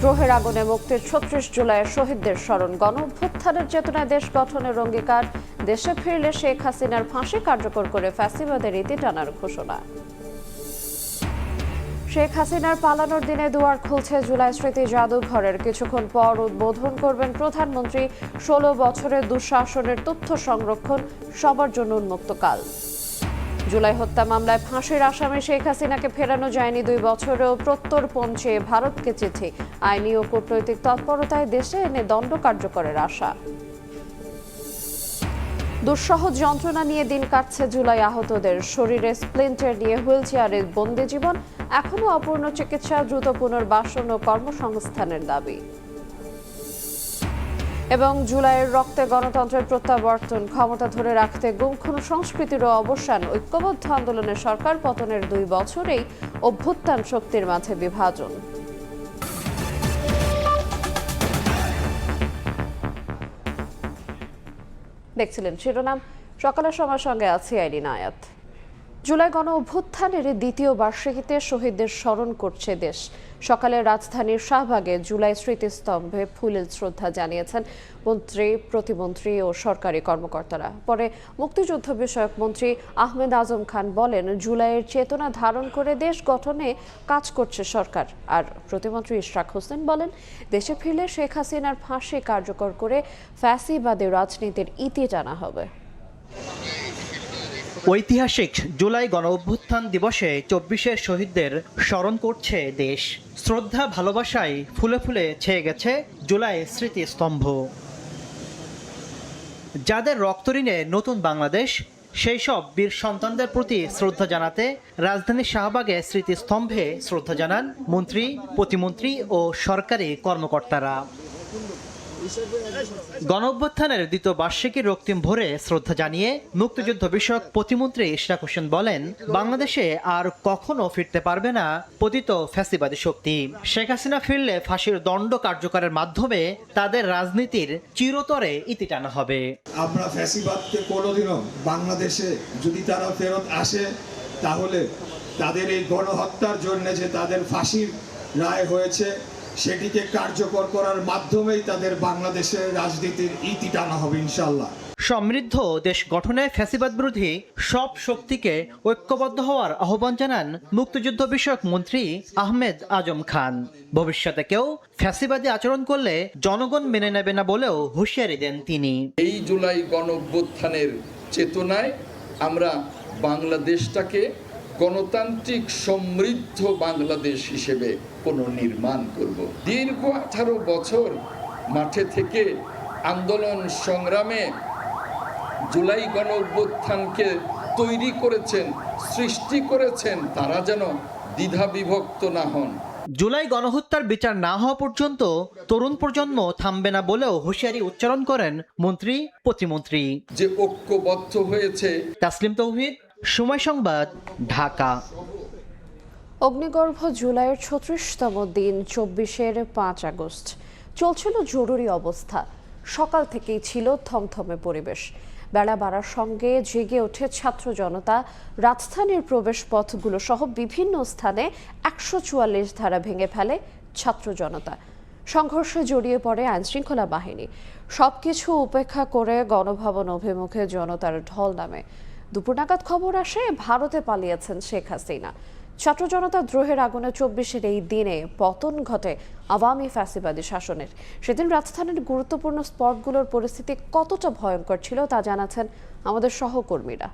দ্রোহের আগুনে মুক্তির ৩৬ জুলাইয়ের শহীদদের স্মরণ। গণ অভ্যুত্থানের চেতনায় দেশ গঠনের অঙ্গীকার। দেশে ফিরলে শেখ হাসিনার ফাঁসি কার্যকর করে ফ্যাসিবাদের ইতি টানার ঘোষণা। শেখ হাসিনার পালানোর দিনে দুয়ার খুলছে জুলাই স্মৃতি জাদুঘরের। কিছুক্ষণ পর উদ্বোধন করবেন প্রধানমন্ত্রী। ১৬ বছরের দুঃশাসনের তথ্য সংরক্ষণ সবার জন্য উন্মুক্ত কাল। জুলাই হত্যা মামলায় ফাঁসির আসামি শেখ হাসিনাকে ফেরানো যায়নি ২ বছরেও প্রত্যর্পণ চেয়ে ভারতকে চিঠি। আইনি ও কূটনৈতিক তৎপরতায় দেশে এনে দণ্ড কার্যকরের আশা। দুঃসহ যন্ত্রণা নিয়ে দিন কাটছে জুলাই আহতদের। শরীরে স্প্লিন্টার নিয়ে হুইলচেয়ারে বন্দি জীবন। এখনও অপূর্ণ চিকিৎসা, দ্রুত পুনর্বাসন ও কর্মসংস্থানের দাবি। এবং জুলাইয়ের রক্তে গণতন্ত্রের প্রত্যাবর্তন, ক্ষমতা ধরে রাখতে গুম-খুন সংস্কৃতিরও অবসান। ঐক্যবদ্ধ আন্দোলনের সরকার পতনের ২ বছরেই অভ্যুত্থান শক্তির মাঝে বিভাজন। দেখছিলেন শিরোনাম। সকালের সময় সঙ্গে আছি আইরিন আয়াত। জুলাই গণ অভ্যুত্থানের দ্বিতীয় বার্ষিকীতে শহীদদের স্মরণ করছে দেশ। সকালে রাজধানীর শাহবাগে জুলাই স্মৃতিস্তম্ভে ফুলেল শ্রদ্ধা জানিয়েছেন মন্ত্রী, প্রতিমন্ত্রী ও সরকারি কর্মকর্তারা। পরে মুক্তিযুদ্ধ বিষয়ক মন্ত্রী আহমেদ আজম খান বলেন, জুলাইয়ের চেতনা ধারণ করে দেশ গঠনে কাজ করছে সরকার। আর প্রতিমন্ত্রী ইশরাক হোসেন বলেন, দেশে ফিরলে শেখ হাসিনার ফাঁসি কার্যকর করে ফ্যাসিবাদী রাজনীতির ইতি টানা হবে। ঐতিহাসিক জুলাই গণ অভ্যুত্থান দিবসে ২৪-এর শহীদদের স্মরণ করছে দেশ। শ্রদ্ধা ভালোবাসায় ফুলে ফুলে ছেয়ে গেছে জুলাই স্মৃতিস্তম্ভ। যাদের রক্তঋণে নতুন বাংলাদেশ, সেই সব বীর সন্তানদের প্রতি শ্রদ্ধা জানাতে রাজধানীর শাহবাগে স্মৃতিস্তম্ভে শ্রদ্ধা জানান মন্ত্রী, প্রতিমন্ত্রী ও সরকারি কর্মকর্তারা। গণঅভ্যুত্থানের দ্বিতীয় বার্ষিকীর রক্তিম ভরে শ্রদ্ধা জানিয়ে মুক্তিযুদ্ধ বিষয়ক প্রতিমন্ত্রী ইশরাক হোসেন বলেন, বাংলাদেশে আর কখনো ফিরতে পারবে না পতিত ফ্যাসিবাদী শক্তি। শেখ হাসিনা ফিরলে ফাঁসির দণ্ড কার্যকরের মাধ্যমে তাদের রাজনীতির চিরতরে ইতি টানা হবে। আমরা ফ্যাসিবাদকে কোনোদিনও বাংলাদেশে যদি তারা ফেরত আসে, তাহলে তাদের এই গণহত্যার জন্য যে তাদের ফাঁসির রায় হয়েছে সেটিকে কার্যকর করার মাধ্যমেই তাদের বাংলাদেশের রাজনীতির ইতি টানা হবে ইনশাআল্লাহ। সমৃদ্ধ দেশ গঠনে ফ্যাসিবাদ বিরোধী সব শক্তিকে ঐক্যবদ্ধ হওয়ার আহ্বান জানান মুক্তিযুদ্ধ বিষয়ক মন্ত্রী আহমেদ আজম খান। ভবিষ্যতে কেউ ফ্যাসিবাদী আচরণ করলে জনগণ মেনে নেবে না বলেও হুঁশিয়ারি দেন তিনি। এই জুলাই গণ অভ্যুত্থানের চেতনায় আমরা বাংলাদেশটাকে গণতান্ত্রিক সমৃদ্ধ বাংলাদেশ হিসেবে পুনর্নির্মাণ করব। দীর্ঘ 18 বছর মাঠে থেকে আন্দোলন সংগ্রামে জুলাই গণ অভ্যুত্থানকে তৈরি করেছেন, সৃষ্টি করেছেন, তারা যেন দ্বিধা বিভক্ত না হন। জুলাই গণহত্যার বিচার না হওয়া পর্যন্ত তরুণ প্রজন্ম থামবে না বলেও হুঁশিয়ারি উচ্চারণ করেন মন্ত্রী, প্রতিমন্ত্রী। যে ঐক্যবদ্ধ হয়েছে। তাসলিম তৌহিদ, সময় সংবাদ, ঢাকা। অগ্নিগর্ভ জুলাইয়ের ৩৬তম দিন ২৪-এর ৫ আগস্ট। চলছিল জরুরি অবস্থা। সকাল থেকেই ছিল থমথমে পরিবেশ। বেলা বাড়ার সঙ্গে জেগে ওঠে ছাত্র জনতা। রাজধানীর প্রবেশ পথগুলো সহ বিভিন্ন স্থানে ১৪৪ ধারা ভেঙে ফেলে ছাত্র জনতা। সংঘর্ষে জড়িয়ে পড়ে আইনশৃঙ্খলা বাহিনী। সবকিছু উপেক্ষা করে গণভবন অভিমুখে জনতার ঢল নামে। দুপুর নাগাদ খবর আসে ভারতে পালিয়েছেন শেখ হাসিনা। ছাত্র জনতা দ্রোহের আগুনে ২৪-এর এই দিনে পতন ঘটে আওয়ামী ফ্যাসিবাদী শাসনের। সেদিন রাজধানীর গুরুত্বপূর্ণ স্পটগুলোর পরিস্থিতি কতটা ভয়ঙ্কর ছিল তা জানাচ্ছেন আমাদের সহকর্মীরা।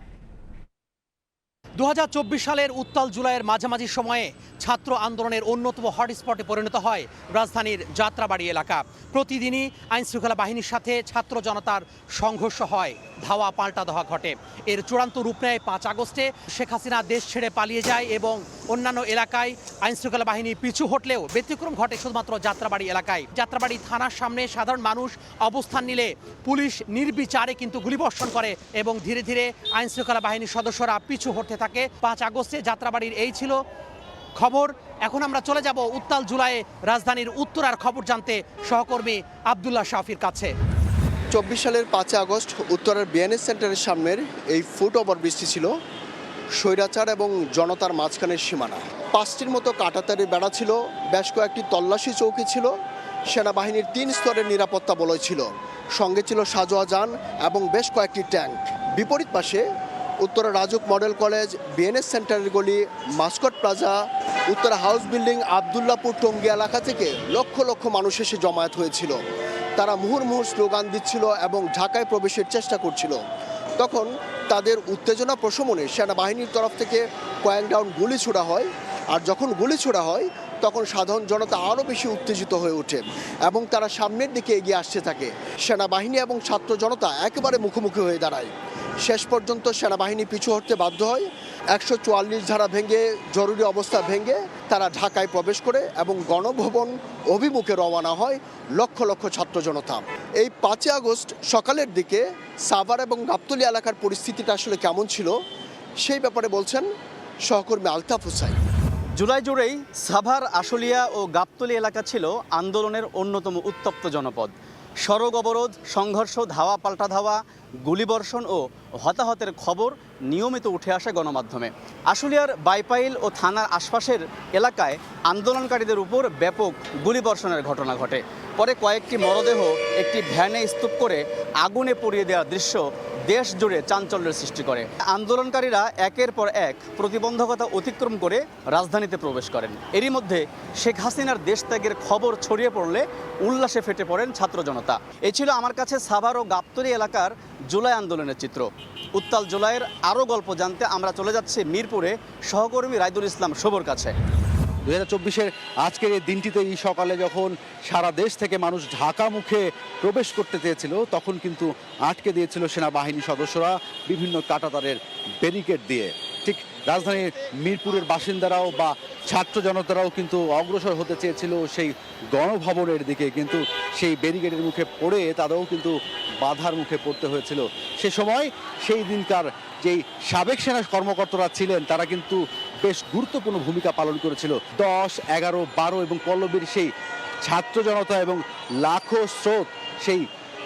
২০২৪ সালের উত্তাল জুলাইয়ের মাঝামাঝি সময়ে ছাত্র আন্দোলনের অন্যতম হটস্পটে পরিণত হয় রাজধানীর যাত্রাবাড়ি এলাকা। প্রতিদিনই আইনশৃঙ্খলা বাহিনীর সাথে ছাত্র জনতার সংঘর্ষ হয়, ধাওয়া পাল্টা ধাওয়া ঘটে। এর চূড়ান্ত রূপ নেয় ৫ আগস্টে। শেখ হাসিনা দেশ ছেড়ে পালিয়ে যায় এবং অন্যান্য এলাকায় আইনশৃঙ্খলা বাহিনী পিছু হটলেও ব্যতিক্রম ঘটে শুধুমাত্র যাত্রাবাড়ি এলাকায়। যাত্রাবাড়ি থানার সামনে সাধারণ মানুষ অবস্থান নিলে পুলিশ নির্বিচারে কিন্তু গুলিবর্ষণ করে এবং ধীরে ধীরে আইনশৃঙ্খলা বাহিনীর সদস্যরা পিছু হটতে থাকে। ৫ আগস্টে যাত্রাবাড়ির এই ছিল খবর। এখন আমরা চলে যাব উত্তাল জুলাইয়ে রাজধানীর উত্তরার খবর জানতে সহকর্মী আব্দুল্লাহ শাফির কাছে। ২৪ সালের ৫ আগস্ট উত্তরার বিএনএস সেন্টারের সামনের এই ফুট ওভারব্রিজটি ছিল স্বৈরাচার এবং জনতার মাঝখানের সীমানা। 5টির মতো কাঁটাতারের বেড়া ছিল, বেশ কয়েকটি তল্লাশি চৌকি ছিল, সেনাবাহিনীর 3 স্তরের নিরাপত্তা বলয় ছিল, সঙ্গে ছিল সাজোয়া যান এবং বেশ কয়েকটি ট্যাঙ্ক। বিপরীত পাশে Uttara Rajuk model college, BNS সেন্টারের গলি, Mascot Plaza, Uttara house building, Abdullahpur Tongi এলাকা থেকে লক্ষ লক্ষ মানুষ এসে জমায়েত হয়েছিল। তারা মুহুর্মুহু স্লোগান দিচ্ছিল এবং ঢাকায় প্রবেশের চেষ্টা করছিল। তখন তাদের উত্তেজনা প্রশমনে সেনাবাহিনীর তরফ থেকে কয়েক রাউন্ড গুলি ছোড়া হয়। আর যখন গুলি ছোড়া হয় তখন সাধারণ জনতা আরও বেশি উত্তেজিত হয়ে ওঠে এবং তারা সামনের দিকে এগিয়ে আসতে থাকে। সেনাবাহিনী এবং ছাত্র জনতা একেবারে মুখোমুখি হয়ে দাঁড়ায়। শেষ পর্যন্ত সেনাবাহিনী পিছু হটতে বাধ্য হয়। 144 ধারা ভেঙে, জরুরি অবস্থা ভেঙে তারা ঢাকায় প্রবেশ করে এবং গণভবন অভিমুখে রওনা হয় লক্ষ লক্ষ ছাত্র জনতা। এই 5 আগস্ট সকালের দিকে সাভার এবং গাবতলী এলাকার পরিস্থিতিটা আসলে কেমন ছিল সেই ব্যাপারে বলছেন সহকর্মী আলতাফ হুসাইন। জুলাই জুড়েই সাভার, আশুলিয়া ও গাবতলী এলাকা ছিল আন্দোলনের অন্যতম উত্তপ্ত জনপদ। সড়ক অবরোধ, সংঘর্ষ, ধাওয়া পাল্টা ধাওয়া, গুলিবর্ষণ ও হতাহতের খবর নিয়মিত উঠে আসে গণমাধ্যমে। আশুলিয়ার বাইপাইল ও থানার আশপাশের এলাকায় আন্দোলনকারীদের উপর ব্যাপক গুলিবর্ষণের ঘটনা ঘটে। পরে কয়েকটি মরদেহ একটি ভ্যানে স্তূপ করে আগুনে পুড়িয়ে দেওয়ার দৃশ্য দেশ জুড়ে চাঞ্চল্যের সৃষ্টি করে। আন্দোলনকারীরা একের পর এক প্রতিবন্ধকতা অতিক্রম করে রাজধানীতে প্রবেশ করেন। এরই মধ্যে শেখ হাসিনার দেশত্যাগের খবর ছড়িয়ে পড়লে উল্লাসে ফেটে পড়েন ছাত্র জনতা। এই ছিল আমার কাছে সাভার ও গাবতলী এলাকার জুলাই আন্দোলনের চিত্র। উত্তাল জুলাইয়ের আরও গল্প জানতে আমরা চলে যাচ্ছি মিরপুরে সহকর্মী রাইদুল ইসলাম শুভর কাছে। 2024-এর আজকের এই দিনটিতে এই সকালে যখন সারা দেশ থেকে মানুষ ঢাকা মুখে প্রবেশ করতে চেয়েছিল তখন কিন্তু আটকে দিয়েছিল সেনাবাহিনী সদস্যরা বিভিন্ন কাঁটাতারের ব্যারিকেড দিয়ে। ঠিক রাজধানীর মিরপুরের বাসিন্দারাও বা ছাত্র জনতারাও কিন্তু অগ্রসর হতে চেয়েছিল সেই গণভবনের দিকে, কিন্তু সেই ব্যারিকেডের মুখে পড়ে তাদেরও কিন্তু বাধার মুখে পড়তে হয়েছিল। সে সময় সেই দিনকার যেই সাবেক সেনা কর্মকর্তারা ছিলেন তারা কিন্তু বেশ গুরুত্বপূর্ণ ভূমিকা পালন করেছিল। 10, 11, 12 এবং পল্লবীর সেই ছাত্র জনতা এবং লাখো স্রোত সেই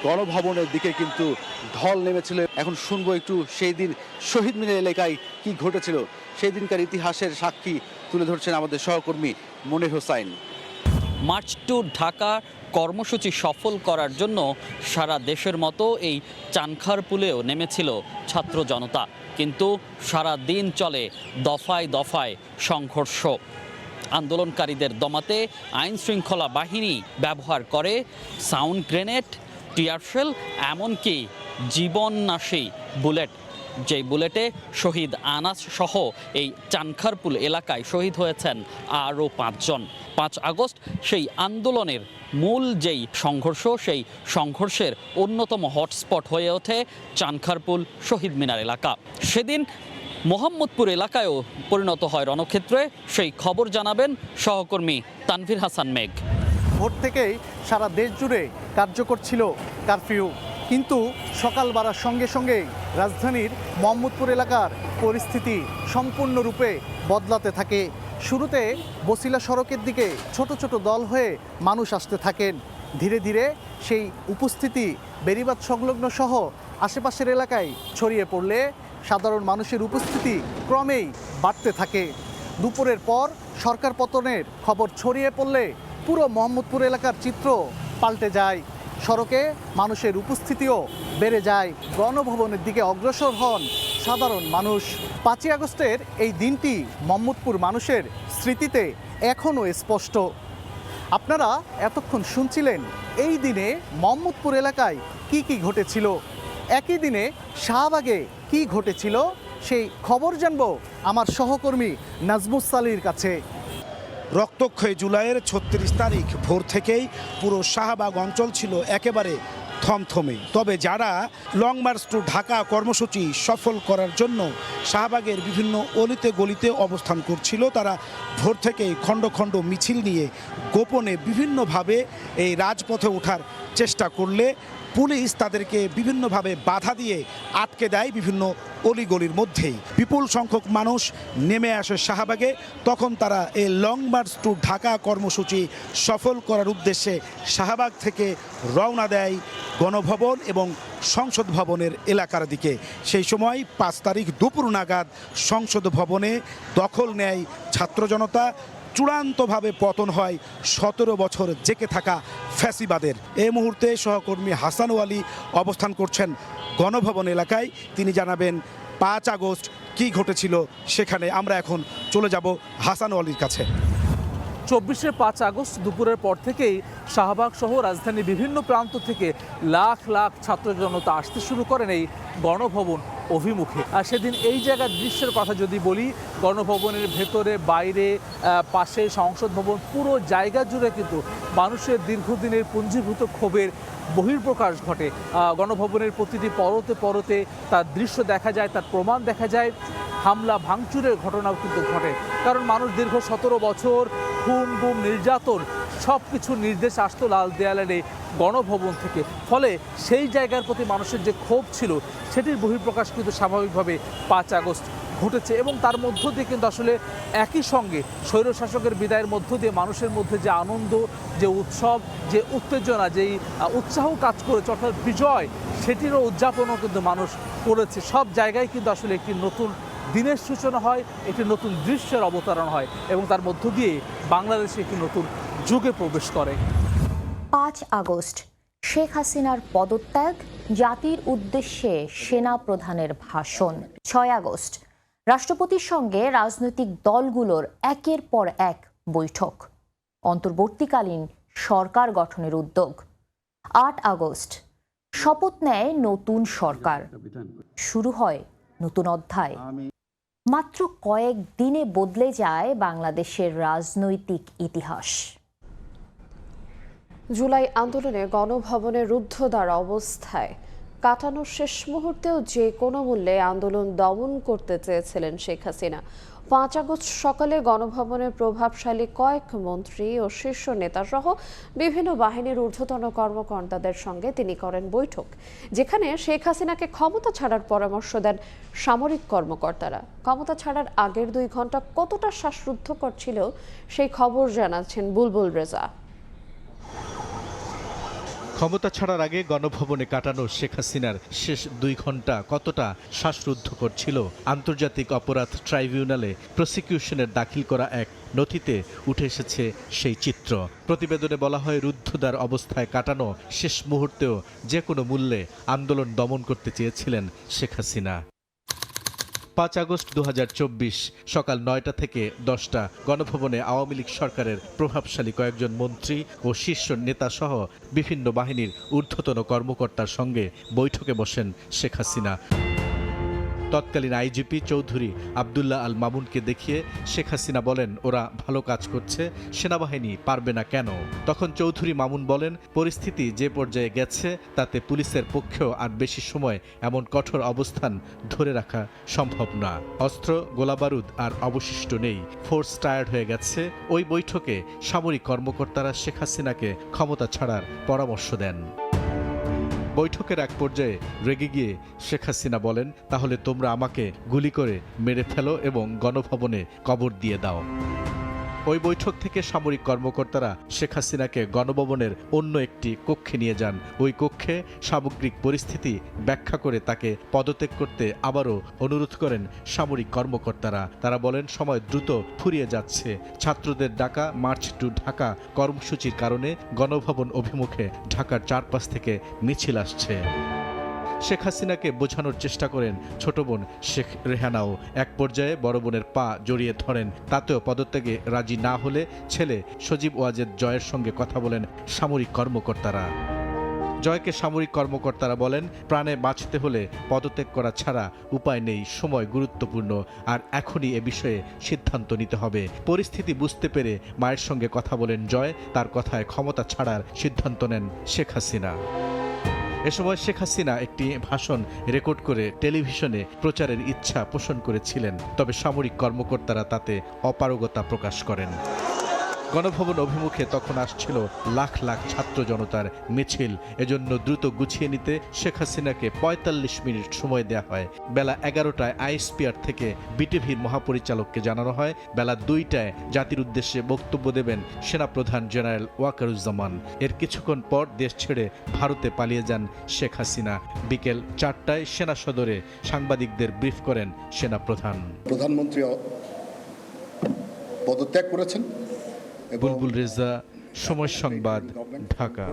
গণভবনের দিকে কিন্তু ঢল নেমেছিল। এখন শুনবো একটু সেই দিন শহীদ মিনার এলাকায় কি ঘটেছিল, সেই দিনকার ইতিহাসের সাক্ষী তুলে ধরছেন আমাদের সহকর্মী মনির হোসাইন। মার্চ টু ঢাকা কর্মসূচি সফল করার জন্য সারা দেশের মতো এই চানখারপুলেও নেমেছিল ছাত্র জনতা, কিন্তু সারা দিন চলে দফায় দফায় সংঘর্ষ। আন্দোলনকারীদের দমাতে আইন শৃঙ্খলা বাহিনী ব্যবহার করে সাউন্ড গ্রেনেড, টিয়ারশেল, এমনকি জীবননাশী বুলেট। যেই বুলেটে শহীদ আনাস সহ এই চানখারপুল এলাকায় শহীদ হয়েছেন আরও 5 জন। 5 আগস্ট সেই আন্দোলনের মূল যেই সংঘর্ষ, সেই সংঘর্ষের অন্যতম হটস্পট হয়ে ওঠে চানখারপুল শহীদ মিনার এলাকা। সেদিন মোহাম্মদপুর এলাকায়ও পরিণত হয় রণক্ষেত্রে, সেই খবর জানাবেন সহকর্মী তানভীর হাসান মেঘ। ভোর থেকেই সারা দেশ জুড়ে কার্যকর ছিল কারফিউ, কিন্তু সকাল বাড়ার সঙ্গে সঙ্গেই রাজধানীর মোহাম্মদপুর এলাকার পরিস্থিতি সম্পূর্ণরূপে বদলাতে থাকে। শুরুতে বছিলা সড়কের দিকে ছোট ছোট দল হয়ে মানুষ আসতে থাকেন। ধীরে ধীরে সেই উপস্থিতি বেড়িবাঁধ সংলগ্ন সহ আশেপাশের এলাকায় ছড়িয়ে পড়লে সাধারণ মানুষের উপস্থিতি ক্রমেই বাড়তে থাকে। দুপুরের পর সরকার পতনের খবর ছড়িয়ে পড়লে পুরো মোহাম্মদপুর এলাকার চিত্র পাল্টে যায়। সড়কে মানুষের উপস্থিতিও বেড়ে যায়। গণভবনের দিকে অগ্রসর হন সাধারণ মানুষ। 5 আগস্টের এই দিনটি মোহাম্মদপুর মানুষের স্মৃতিতে এখনও স্পষ্ট। আপনারা এতক্ষণ শুনছিলেন এই দিনে মোহাম্মদপুর এলাকায় কি কি ঘটেছিল, একই দিনে শাহবাগে কি ঘটেছিল সেই খবর জানবো আমার সহকর্মী নাজমুস সালির কাছে। রক্তক্ষয়ী জুলাইয়ের 36 তারিখ ভোর থেকেই পুরো শাহবাগ অঞ্চল ছিল একেবারে থমথমে। তবে যারা লং মার্চ টু ঢাকা কর্মসূচি সফল করার জন্য শাহবাগের বিভিন্ন অলিতে গলিতে অবস্থান করছিল, তারা ভোর থেকেই খণ্ড খণ্ড মিছিল নিয়ে গোপনে বিভিন্নভাবে এই রাজপথে ওঠার চেষ্টা করলে পুলিশ তাদেরকে বিভিন্নভাবে বাধা দিয়ে আটকে দেয় বিভিন্ন অলিগলির মধ্যেই। বিপুল সংখ্যক মানুষ নেমে আসে শাহবাগে। তখন তারা এই লং মার্চ টু ঢাকা কর্মসূচি সফল করার উদ্দেশ্যে শাহবাগ থেকে রওনা দেয় গণভবন এবং সংসদ ভবনের এলাকার দিকে। সেই সময় ৫ তারিখ দুপুর নাগাদ সংসদ ভবনে দখল নেয় ছাত্র জনতা। চূড়ান্তভাবে পতন হয় ১৭ বছর জেকে থাকা ফ্যাসিবাদের। এই মুহূর্তে সহকর্মী হাসান ওয়ালি অবস্থান করছেন গণভবন এলাকায়। তিনি জানাবেন ৫ আগস্ট কি ঘটেছিল সেখানে। আমরা এখন চলে যাব হাসান ওয়ালির কাছে। ২৪শে ৫ আগস্ট দুপুরের পর থেকেই শাহবাগ সহ রাজধানীর বিভিন্ন প্রান্ত থেকে লাখ লাখ ছাত্র জনতা আসতে শুরু করেন এই গণভবন অভিমুখে। আর সেদিন এই জায়গার দৃশ্যের কথা যদি বলি, গণভবনের ভেতরে বাইরে পাশে সংসদ ভবন পুরো জায়গা জুড়ে কিন্তু মানুষের দীর্ঘদিনের পুঞ্জীভূত ক্ষোভের বহিঃপ্রকাশ ঘটে। গণভবনের প্রতিটি পরতে পরতে তার দৃশ্য দেখা যায়, তার প্রমাণ দেখা যায়। হামলা ভাঙচুরের ঘটনাও কিন্তু ঘটে, কারণ মানুষ দীর্ঘ ১৭ বছর খুন গুম নির্যাতন সব কিছুর নির্দেশ আসতো লাল দেয়ালের এই গণভবন থেকে। ফলে সেই জায়গার প্রতি মানুষের যে ক্ষোভ ছিল সেটির বহিঃপ্রকাশ কিন্তু স্বাভাবিকভাবে ৫ আগস্ট ঘটেছে। এবং তার মধ্য দিয়ে কিন্তু আসলে একই সঙ্গে স্বৈরশাসকের বিদায়ের মধ্য দিয়ে মানুষের মধ্যে যে আনন্দ, যে উৎসব, যে উত্তেজনা, যেই উৎসাহ কাজ করেছে অর্থাৎ বিজয়, সেটিরও উদযাপনও কিন্তু মানুষ করেছে। সব জায়গায় কিন্তু আসলে একটি নতুন দিনের সূচনা হয়, একটি নতুন দৃশ্যের অবতারণ হয় এবং তার মধ্য দিয়ে বাংলাদেশে একটি নতুন যুগে প্রবেশ করে। ৫ আগস্ট শেখ হাসিনার পদত্যাগ, জাতির উদ্দেশ্যে সেনা প্রধানের ভাষণ। ৬ আগস্ট রাষ্ট্রপতির সঙ্গে রাজনৈতিক দলগুলোর একের পর এক বৈঠক, অন্তর্বর্তীকালীন সরকার গঠনের উদ্যোগ। ৮ আগস্ট শপথ নেয় নতুন সরকার, শুরু হয় নতুন অধ্যায়। মাত্র কয়েক দিনে বদলে যায় বাংলাদেশের রাজনৈতিক ইতিহাস। জুলাই আন্দোলনে গণভবনের রুদ্ধদ্বার অবস্থায় কাটানোর শেষ মুহূর্তেও যে কোনো মূল্যে আন্দোলন দমন করতে চেয়েছিলেন শেখ হাসিনা। ৫ আগস্ট সকালে গণভবনের প্রভাবশালী কয়েক মন্ত্রী ও শীর্ষ নেতাসহ বিভিন্ন বাহিনীর ঊর্ধ্বতন কর্মকর্তাদের সঙ্গে তিনি করেন বৈঠক, যেখানে শেখ হাসিনাকে ক্ষমতা ছাড়ার পরামর্শ দেন সামরিক কর্মকর্তারা। ক্ষমতা ছাড়ার আগের ২ ঘন্টা কতটা শ্বাসরুদ্ধকর ছিল সেই খবর জানাচ্ছেন বুলবুল রেজা। ক্ষমতা ছাড়ার আগে গণভবনে কাটানো শেখ হাসিনার শেষ ২ ঘন্টা কতটা শ্বাসরুদ্ধকর ছিল, আন্তর্জাতিক অপরাধ ট্রাইব্যুনালে প্রসিকিউশনের দাখিল করা এক নথিতে উঠে এসেছে সেই চিত্র। প্রতিবেদনে বলা হয়, রুদ্ধদ্বার অবস্থায় কাটানো শেষ মুহূর্তেও যে কোনো মূল্যে আন্দোলন দমন করতে চেয়েছিলেন শেখ হাসিনা। ৫ আগস্ট ২০২৪ সকাল ৯টা থেকে ১০টা গণভবনে আওয়ামী লীগ সরকারের প্রভাবশালী কয়েকজন মন্ত্রী ও শীর্ষ নেতাসহ বিভিন্ন বাহিনীর ঊর্ধ্বতন কর্মকর্তার সঙ্গে বৈঠকে বসেন শেখ হাসিনা। তৎকালীন আইজিপি চৌধুরী আবদুল্লাহ আল মামুনকে দেখিয়ে শেখ হাসিনা বলেন, ওরা ভালো কাজ করছে, সেনাবাহিনী পারবে না কেন? তখন চৌধুরী মামুন বলেন, পরিস্থিতি যে পর্যায়ে গেছে তাতে পুলিশের পক্ষেও আর বেশি সময় এমন কঠোর অবস্থান ধরে রাখা সম্ভব না। অস্ত্র, গোলাবারুদ আর অবশিষ্ট নেই, ফোর্স টায়ার্ড হয়ে গেছে। ওই বৈঠকে সামরিক কর্মকর্তারা শেখ হাসিনাকে ক্ষমতা ছাড়ার পরামর্শ দেন। বৈঠকের এক পর্যায়ে রেগে গিয়ে শেখ হাসিনা বলেন, তাহলে তোমরা আমাকে গুলি করে মেরে ফেলো এবং গণভবনে কবর দিয়ে দাও। ওই বৈঠক থেকে সামরিক কর্মকর্তারা শেখ হাসিনাকে গণভবনের অন্য একটি কক্ষে নিয়ে যান। ওই কক্ষে সামগ্রিক পরিস্থিতি ব্যাখ্যা করে তাকে পদত্যাগ করতে আবারও অনুরোধ করেন সামরিক কর্মকর্তারা। তারা বলেন, সময় দ্রুত ফুরিয়ে যাচ্ছে। ছাত্রদের ডাকা মার্চ টু ঢাকা কর্মসূচির কারণে গণভবন অভিমুখে ঢাকার চারপাশ থেকে মিছিল আসছে। শেখ হাসিনাকে বোঝানোর চেষ্টা করেন ছোট বোন শেখ রেহানাও। এক পর্যায়ে বড় বোনের পা জড়িয়ে ধরেন। তাতেও পদত্যাগে রাজি না হলে ছেলে সজীব ওয়াজেদ জয়ের সঙ্গে কথা বলেন সামরিক কর্মকর্তারা। জয়কে সামরিক কর্মকর্তারা বলেন, প্রাণে বাঁচতে হলে পদত্যাগ করা ছাড়া উপায় নেই, সময় গুরুত্বপূর্ণ, আর এখনই এ বিষয়ে সিদ্ধান্ত নিতে হবে। পরিস্থিতি বুঝতে পেরে মায়ের সঙ্গে কথা বলেন জয়। তার কথায় ক্ষমতা ছাড়ার সিদ্ধান্ত নেন শেখ হাসিনা। এ সময় শেখ হাসিনা একটি ভাষণ রেকর্ড করে টেলিভিশনে প্রচারের ইচ্ছা পোষণ করেছিলেন, তবে সামরিক কর্মকর্তারা তাতে অপারগতা প্রকাশ করেন। গণভবন অভিমুখে তখন আসছিল লাখ লাখ ছাত্র জনতার মিছিল। এজন্য দ্রুত গুছিয়ে নিতে শেখ হাসিনাকে ৪৫ মিনিট সময় দেওয়া হয়। বেলা ১১টায় আইএসপিআর থেকে বিটিভির মহাপরিচালককে জানানো হয় বেলা ২টায় জাতির উদ্দেশ্যে বক্তব্য দেবেন সেনাপ্রধান জেনারেল ওয়াকারুজ্জামান। এর কিছুক্ষণ পর দেশ ছেড়ে ভারতে পালিয়ে যান শেখ হাসিনা। বিকেল ৪টায় সেনা সদরে সাংবাদিকদের ব্রিফ করেন সেনাপ্রধান। প্রধানমন্ত্রী পদত্যাগ করেছেন। বুলবুল রেজা, সময় সংবাদ, ঢাকা।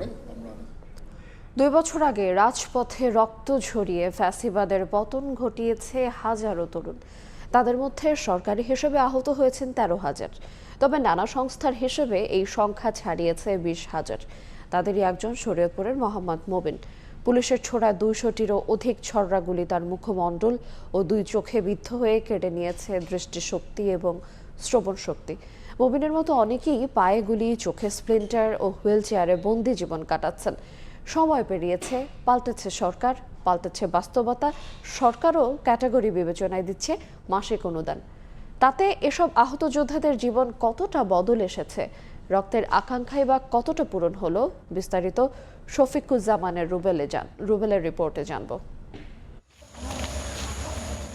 ২ বছর আগে রাজপথে রক্ত ঝরিয়ে ফ্যাসিবাদের পতন ঘটিয়েছে হাজারো তরুণ। তাদের মধ্যে সরকারি হিসেবে আহত হয়েছেন ১৩,০০০। তবে নানা সংস্থার হিসেবে এই সংখ্যা ছাড়িয়েছে ২০,০০০। তাদেরই একজন শরীয়তপুরের মোহাম্মদ মবিন। পুলিশের ছোড়া ২০০টিরও অধিক ছররা গুলি তার মুখমণ্ডল ও ২ চোখে বিদ্ধ হয়ে কেড়ে নিয়েছে দৃষ্টিশক্তি এবং শ্রবণ শক্তি। মবিনের মতো অনেকেই পায়ে গুলি, চোখে স্প্লিন্টার ও হুইল চেয়ারে বন্দি জীবন কাটাচ্ছেন। সময় পেরিয়েছে, পাল্টেছে সরকার, পাল্টেছে বাস্তবতা। সরকারও ক্যাটাগরি বিবেচনায় দিচ্ছে মাসিক অনুদান। তাতে এসব আহত যোদ্ধাদের জীবন কতটা বদল এসেছে, রক্তের আকাঙ্ক্ষাই বা কতটা পূরণ হলো, বিস্তারিত শফিকুজ্জামানের রুবেলের রিপোর্টে জানব।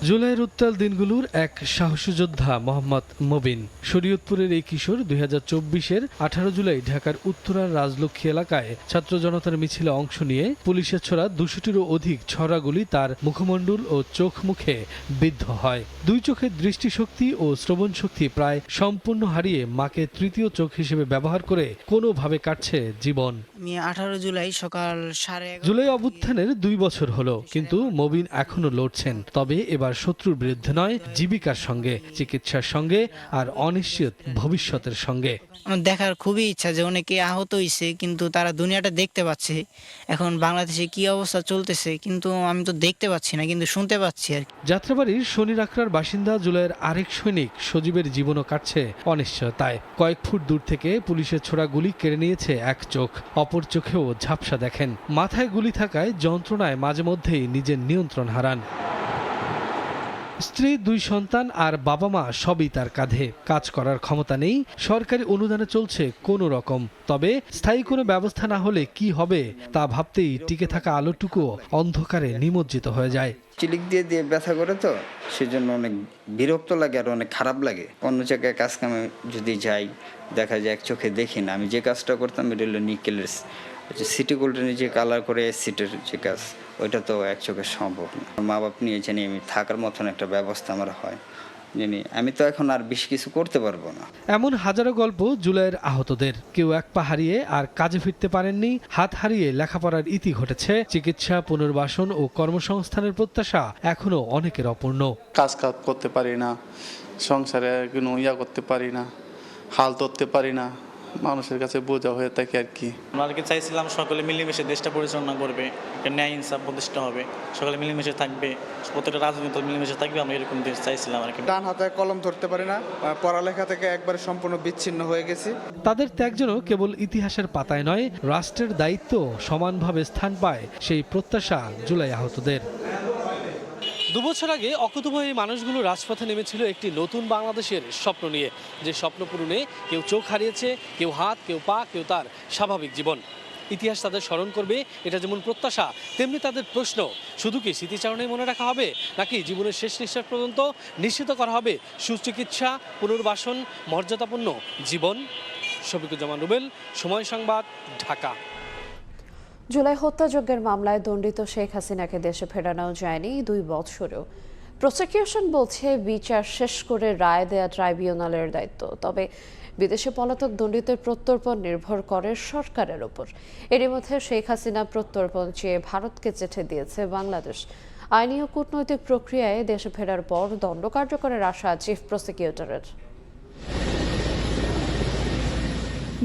জুলাইয়ের উত্তাল দিনগুলোর এক সাহসী যোদ্ধা মোহাম্মদ মবিন। শরীয়তপুরের এই কিশোর ২০২৪-এর ১৮ জুলাই ঢাকার উত্তরার রাজলক্ষ্মী এলাকায় ছাত্র জনতার মিছিলে অংশ নিয়ে পুলিশের ছোড়া ২০০টিরও অধিক ছড়াগুলি তার মুখমণ্ডল ও চোখ মুখে বিদ্ধ হয়। ২ চোখের দৃষ্টিশক্তি ও শ্রবণ শক্তি প্রায় সম্পূর্ণ হারিয়ে মাকে তৃতীয় চোখ হিসেবে ব্যবহার করে কোনোভাবে কাটছে জীবন। 18 জুলাই সকাল 11:30। জুলাই অভ্যুত্থানের 2 বছর হলো, কিন্তু মবিন এখনো লড়ছেন। তবে এবার শত্রুর বিরুদ্ধে নয়, জীবিকার সঙ্গে, চিকিৎসার সঙ্গে আর অনিশ্চিত ভবিষ্যতের সঙ্গে। আমার দেখার খুবই ইচ্ছা যে অনেকে আহত হয়েছে, কিন্তু তারা দুনিয়াটা দেখতে পাচ্ছে। এখন বাংলাদেশে কি অবস্থা চলতেছে কিন্তু আমি তো দেখতে পাচ্ছি না, কিন্তু শুনতে পাচ্ছি আর কি। যাত্রাবাড়ির শনি রাখরার বাসিন্দা জুলাইয়ের আরেক সৈনিক সজীবের জীবনও কাটছে অনিশ্চয়তায়। কয়েক ফুট দূর থেকে পুলিশের ছোড়া গুলি কেড়ে নিয়েছে এক চোখ, অপর চোখেও ঝাপসা দেখেন। মাথায় গুলি থাকায় যন্ত্রণায় মাঝে মধ্যেই নিজের নিয়ন্ত্রণ হারান। স্ত্রী, 2 সন্তান আর বাবা মা সবই তার কাঁধে। কাজ করার ক্ষমতা নেই, সরকারি অনুদানে চলছে কোনো রকম। তবে স্থায়ী কোনো ব্যবস্থা না হলে কি হবে তা ভাবতেই টিকে থাকা আলোটুকু অন্ধকারে নিমজ্জিত হয়ে যায়। চিলিক দিয়ে দিয়ে ব্যথা করে তো সেজন্য অনেক বিরক্ত লাগে আর অনেক খারাপ লাগে। অন্য জায়গায় কাজ কামে যদি যাই দেখা যায় এক চোখে দেখি না। আমি যে কাজটা করতাম এটা হলো নিকেলের সিটি গোল্ডেনের যে কালার করে সিটের যে কাজ, ওইটা তো এক চোখে সম্ভব না। মা বাপ নিয়ে জানি আমি থাকার মতন একটা ব্যবস্থা আমার হয় জানি, আমি তো এখন আর বেশি কিছু করতে পারবো না। এমন হাজারো গল্প জুলাইয়ের আহতদের। কেউ এক পা হারিয়ে আর কাজে ফিরতে পারেননি, হাত হারিয়ে লেখাপড়ার ইতি ঘটেছে। চিকিৎসা, পুনর্বাসন ও কর্মসংস্থানের প্রত্যাশা এখনো অনেকের অপূর্ণ। কাজ করতে পারি না, সংসারে কোনো করতে পারি না, হাল ধরতে পারি না, মানুষের কাছে বোঝা হয়ে থাকে আর কি। আমরা চাইছিলাম সকলে মিলেমিশে দেশটা পরিচালনা করবে, ন্যায় ইনসাফ প্রতিষ্ঠা হবে, সকলে মিলেমিশে থাকবে, প্রত্যেকটা রাজনীতি মিলেমিশে থাকবে। আমরা এরকম দেশ চাইছিলাম আর কি। ডান হাতে কলম ধরতে পারি না, পড়ালেখা থেকে একবারে সম্পূর্ণ বিচ্ছিন্ন হয়ে গেছি। তাদের ত্যাগ যেন কেবল ইতিহাসের পাতায় নয়, রাষ্ট্রের দায়িত্ব সমানভাবে স্থান পায়, সেই প্রত্যাশা জুলাই আহতদের। 2 বছর আগে অকুতোভয় মানুষগুলো রাজপথে নেমেছিল একটি নতুন বাংলাদেশের স্বপ্ন নিয়ে। যে স্বপ্ন পূরণে কেউ চোখ হারিয়েছে, কেউ হাত, কেউ পা, কেউ তার স্বাভাবিক জীবন। ইতিহাস তাদের স্মরণ করবে, এটা যেমন প্রত্যাশা তেমনি তাদের প্রশ্ন। শুধু কি স্মৃতিচারণে মনে রাখা হবে, নাকি জীবনের শেষ নিঃশ্বাস পর্যন্ত নিশ্চিত করা হবে সুচিকিৎসা, পুনর্বাসন, মর্যাদাপূর্ণ জীবন? শফিকুজ্জামান রুবেল, সময় সংবাদ, ঢাকা। জুলাই হত্যাযজ্ঞের মামলায় দণ্ডিত শেখ হাসিনাকে দেশে ফেরানো যায়নি 2 বছরেও। প্রসিকিউশন বলছে বিচার শেষ করে রায় দেয়া ট্রাইব্যুনালের দায়িত্ব। তবে বিদেশে পলাতক দণ্ডিতের প্রত্যর্পণ নির্ভর করে সরকারের ওপর। এরই মধ্যে শেখ হাসিনা প্রত্যর্পণ চেয়ে ভারতকে চিঠি দিয়েছে বাংলাদেশ। আইনি ও কূটনৈতিক প্রক্রিয়ায় দেশে ফেরার পর দণ্ড কার্যকরের আশা চিফ প্রসিকিউটরের।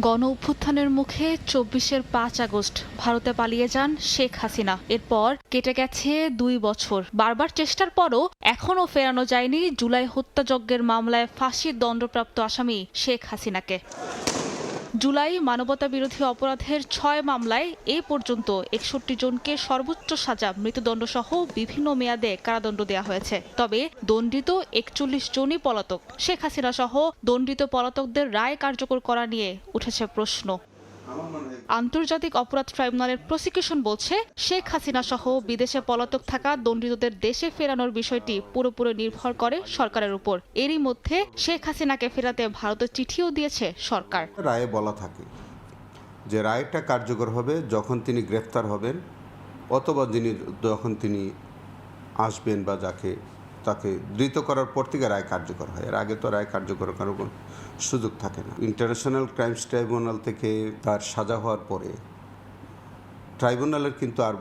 গণ অভ্যুত্থানের মুখে 24-এর 5 আগস্ট ভারতে পালিয়ে যান শেখ হাসিনা। এরপর কেটে গেছে 2 বছর। বারবার চেষ্টার পরও এখনও ফেরানো যায়নি জুলাই হত্যাযজ্ঞের মামলায় ফাঁসির দণ্ডপ্রাপ্ত আসামি শেখ হাসিনাকে। জুলাই মানবতা বিরোধী অপরাধের 6 মামলায় এ পর্যন্ত 61 জনকে সর্বোচ্চ সাজা মৃত্যুদণ্ড সহ বিভিন্ন মেয়াদে কারাদণ্ড দেওয়া হয়েছে। তবে দণ্ডিত 41 জনই পলাতক। শেখ হাসিনা সহ দণ্ডিত পলাতকদের রায় কার্যকর করা নিয়ে উঠেছে প্রশ্ন। আন্তর্জাতিক অপরাধ ট্রাইব্যুনালের প্রসিকিউশন বলছে, শেখ হাসিনা সহ বিদেশে পলাতক থাকা দণ্ডিতদের দেশে ফেরানোর বিষয়টি পুরোপুরি নির্ভর করে সরকারের উপর। এরই মধ্যে শেখ হাসিনাকে ফেরাতে ভারতের চিঠিও দিয়েছে সরকার। রায়ে বলা থাকে যে রায়টা কার্যকর হবে যখন তিনি গ্রেফতার হবেন অথবা যখন তিনি আসবেন বা তাকে ধৃত করার পর থেকে রায় কার্যকর হয়। এর আগে তো রায় কার্যকর করার কোনো সুযোগ থাকে না। ইন্টারন্যাশনাল ক্রাইমস ট্রাইব্যুনাল থেকে তার সাজা হওয়ার পরে ট্রাইব্যুনালের কিন্তু আর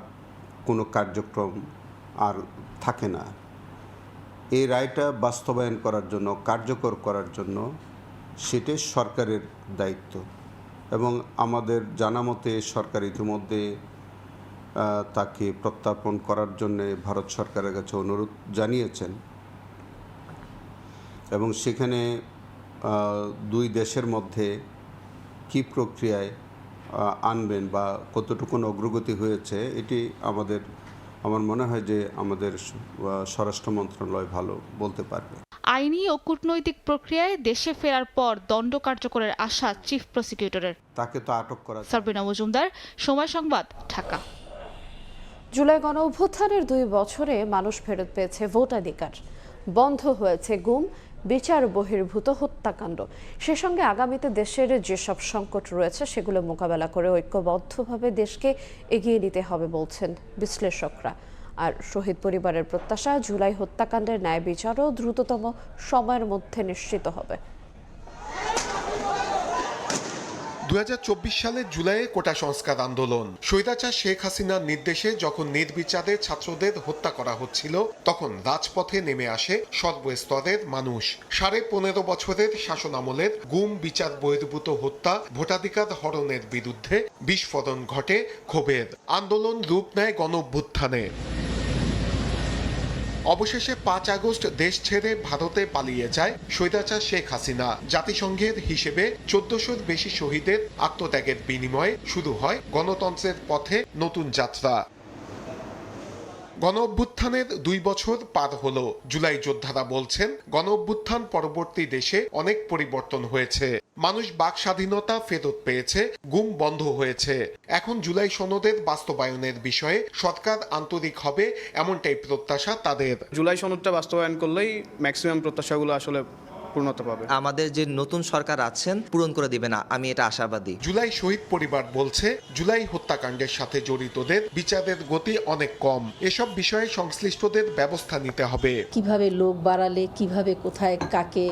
কোনো কার্যক্রম আর থাকে না। এই রায়টা বাস্তবায়ন করার জন্য, কার্যকর করার জন্য সেটাই সরকারের দায়িত্ব। এবং আমাদের জানা মতে সরকার ইতিমধ্যে তাকে প্রত্যার্পণ করার জন্য ভারত সরকারের কাছে অনুরোধ জানিয়েছেন এবং সেখানে দুই দেশের মধ্যে কি প্রক্রিয়ায় আনবেন বা কতটুকু অগ্রগতি হয়েছে এটি আমার মনে হয় যে আমাদের স্বরাষ্ট্র মন্ত্রণালয় ভালো বলতে পারবে। আইনি ও কূটনৈতিক প্রক্রিয়ায় দেশে ফেরার পর দণ্ড কার্যকরের আশা চিফ প্রসিকিউটরের। তাকে তো আটক করা। সাবরিনা মজুমদার, সময় সংবাদ, ঢাকা। জুলাই গণ অভ্যুত্থানের 2 বছরে মানুষ ফেরত পেয়েছে ভোটাধিকার, বন্ধ হয়েছে গুম, বিচার বহির্ভূত হত্যাকাণ্ড। সে সঙ্গে আগামীতে দেশের যেসব সংকট রয়েছে সেগুলো মোকাবেলা করে ঐক্যবদ্ধভাবে দেশকে এগিয়ে নিতে হবে বলছেন বিশ্লেষকরা। আর শহীদ পরিবারের প্রত্যাশা, জুলাই হত্যাকাণ্ডের ন্যায় বিচারও দ্রুততম সময়ের মধ্যে নিশ্চিত হবে। 2024 সালের জুলাইয়ে কোটা সংস্কার আন্দোলন। স্বৈরাচার শেখ হাসিনার নির্দেশে যখন নির্বিচারে ছাত্রদের হত্যা করা হচ্ছিল তখন রাজপথে নেমে আসে সর্বস্তরের মানুষ। 15.5 বছরের শাসনামলের গুম, বিচার বহির্ভূত হত্যা, ভোটাধিকার হরণের বিরুদ্ধে বিস্ফোরণ ঘটে ক্ষোভের। আন্দোলন রূপ নেয় গণ অভ্যুত্থানে। অবশেষে 5 আগস্ট দেশ ছেড়ে ভারতে পালিয়ে যায় স্বৈরাচার শেখ হাসিনা। জাতিসংঘের হিসেবে 1400-র বেশি শহীদের আত্মত্যাগের বিনিময়ে শুরু হয় গণতন্ত্রের পথে নতুন যাত্রা। গণ অভ্যুত্থানের 2 বছর পার হলো। জুলাই যোদ্ধারা বলছেন, গণ অভ্যুত্থান পরবর্তী দেশে অনেক পরিবর্তন হয়েছে। মানুষ বাক স্বাধীনতা ফেরত পেয়েছে, গুম বন্ধ হয়েছে। এখন জুলাই সনদের বাস্তবায়নের বিষয়ে সরকার আন্তরিক হবে এমনটাই প্রত্যাশা তাদের। জুলাই সনদটা বাস্তবায়ন করলেই ম্যাক্সিমাম প্রত্যাশাগুলো আসলে পূর্ণতা পাবে। আমাদের যে নতুন সরকার আছেন পূরণ করে দিবে না, আমি এটা আশাবাদী। জুলাই শহীদ পরিবার বলছে, জুলাই হত্যাকাণ্ডের সাথে জড়িতদের বিচারের গতি অনেক কম। এসব বিষয়ে সংশ্লিষ্টদের ব্যবস্থা নিতে হবে। কিভাবে লোক বাড়ালে, কিভাবে কোথায় কাকে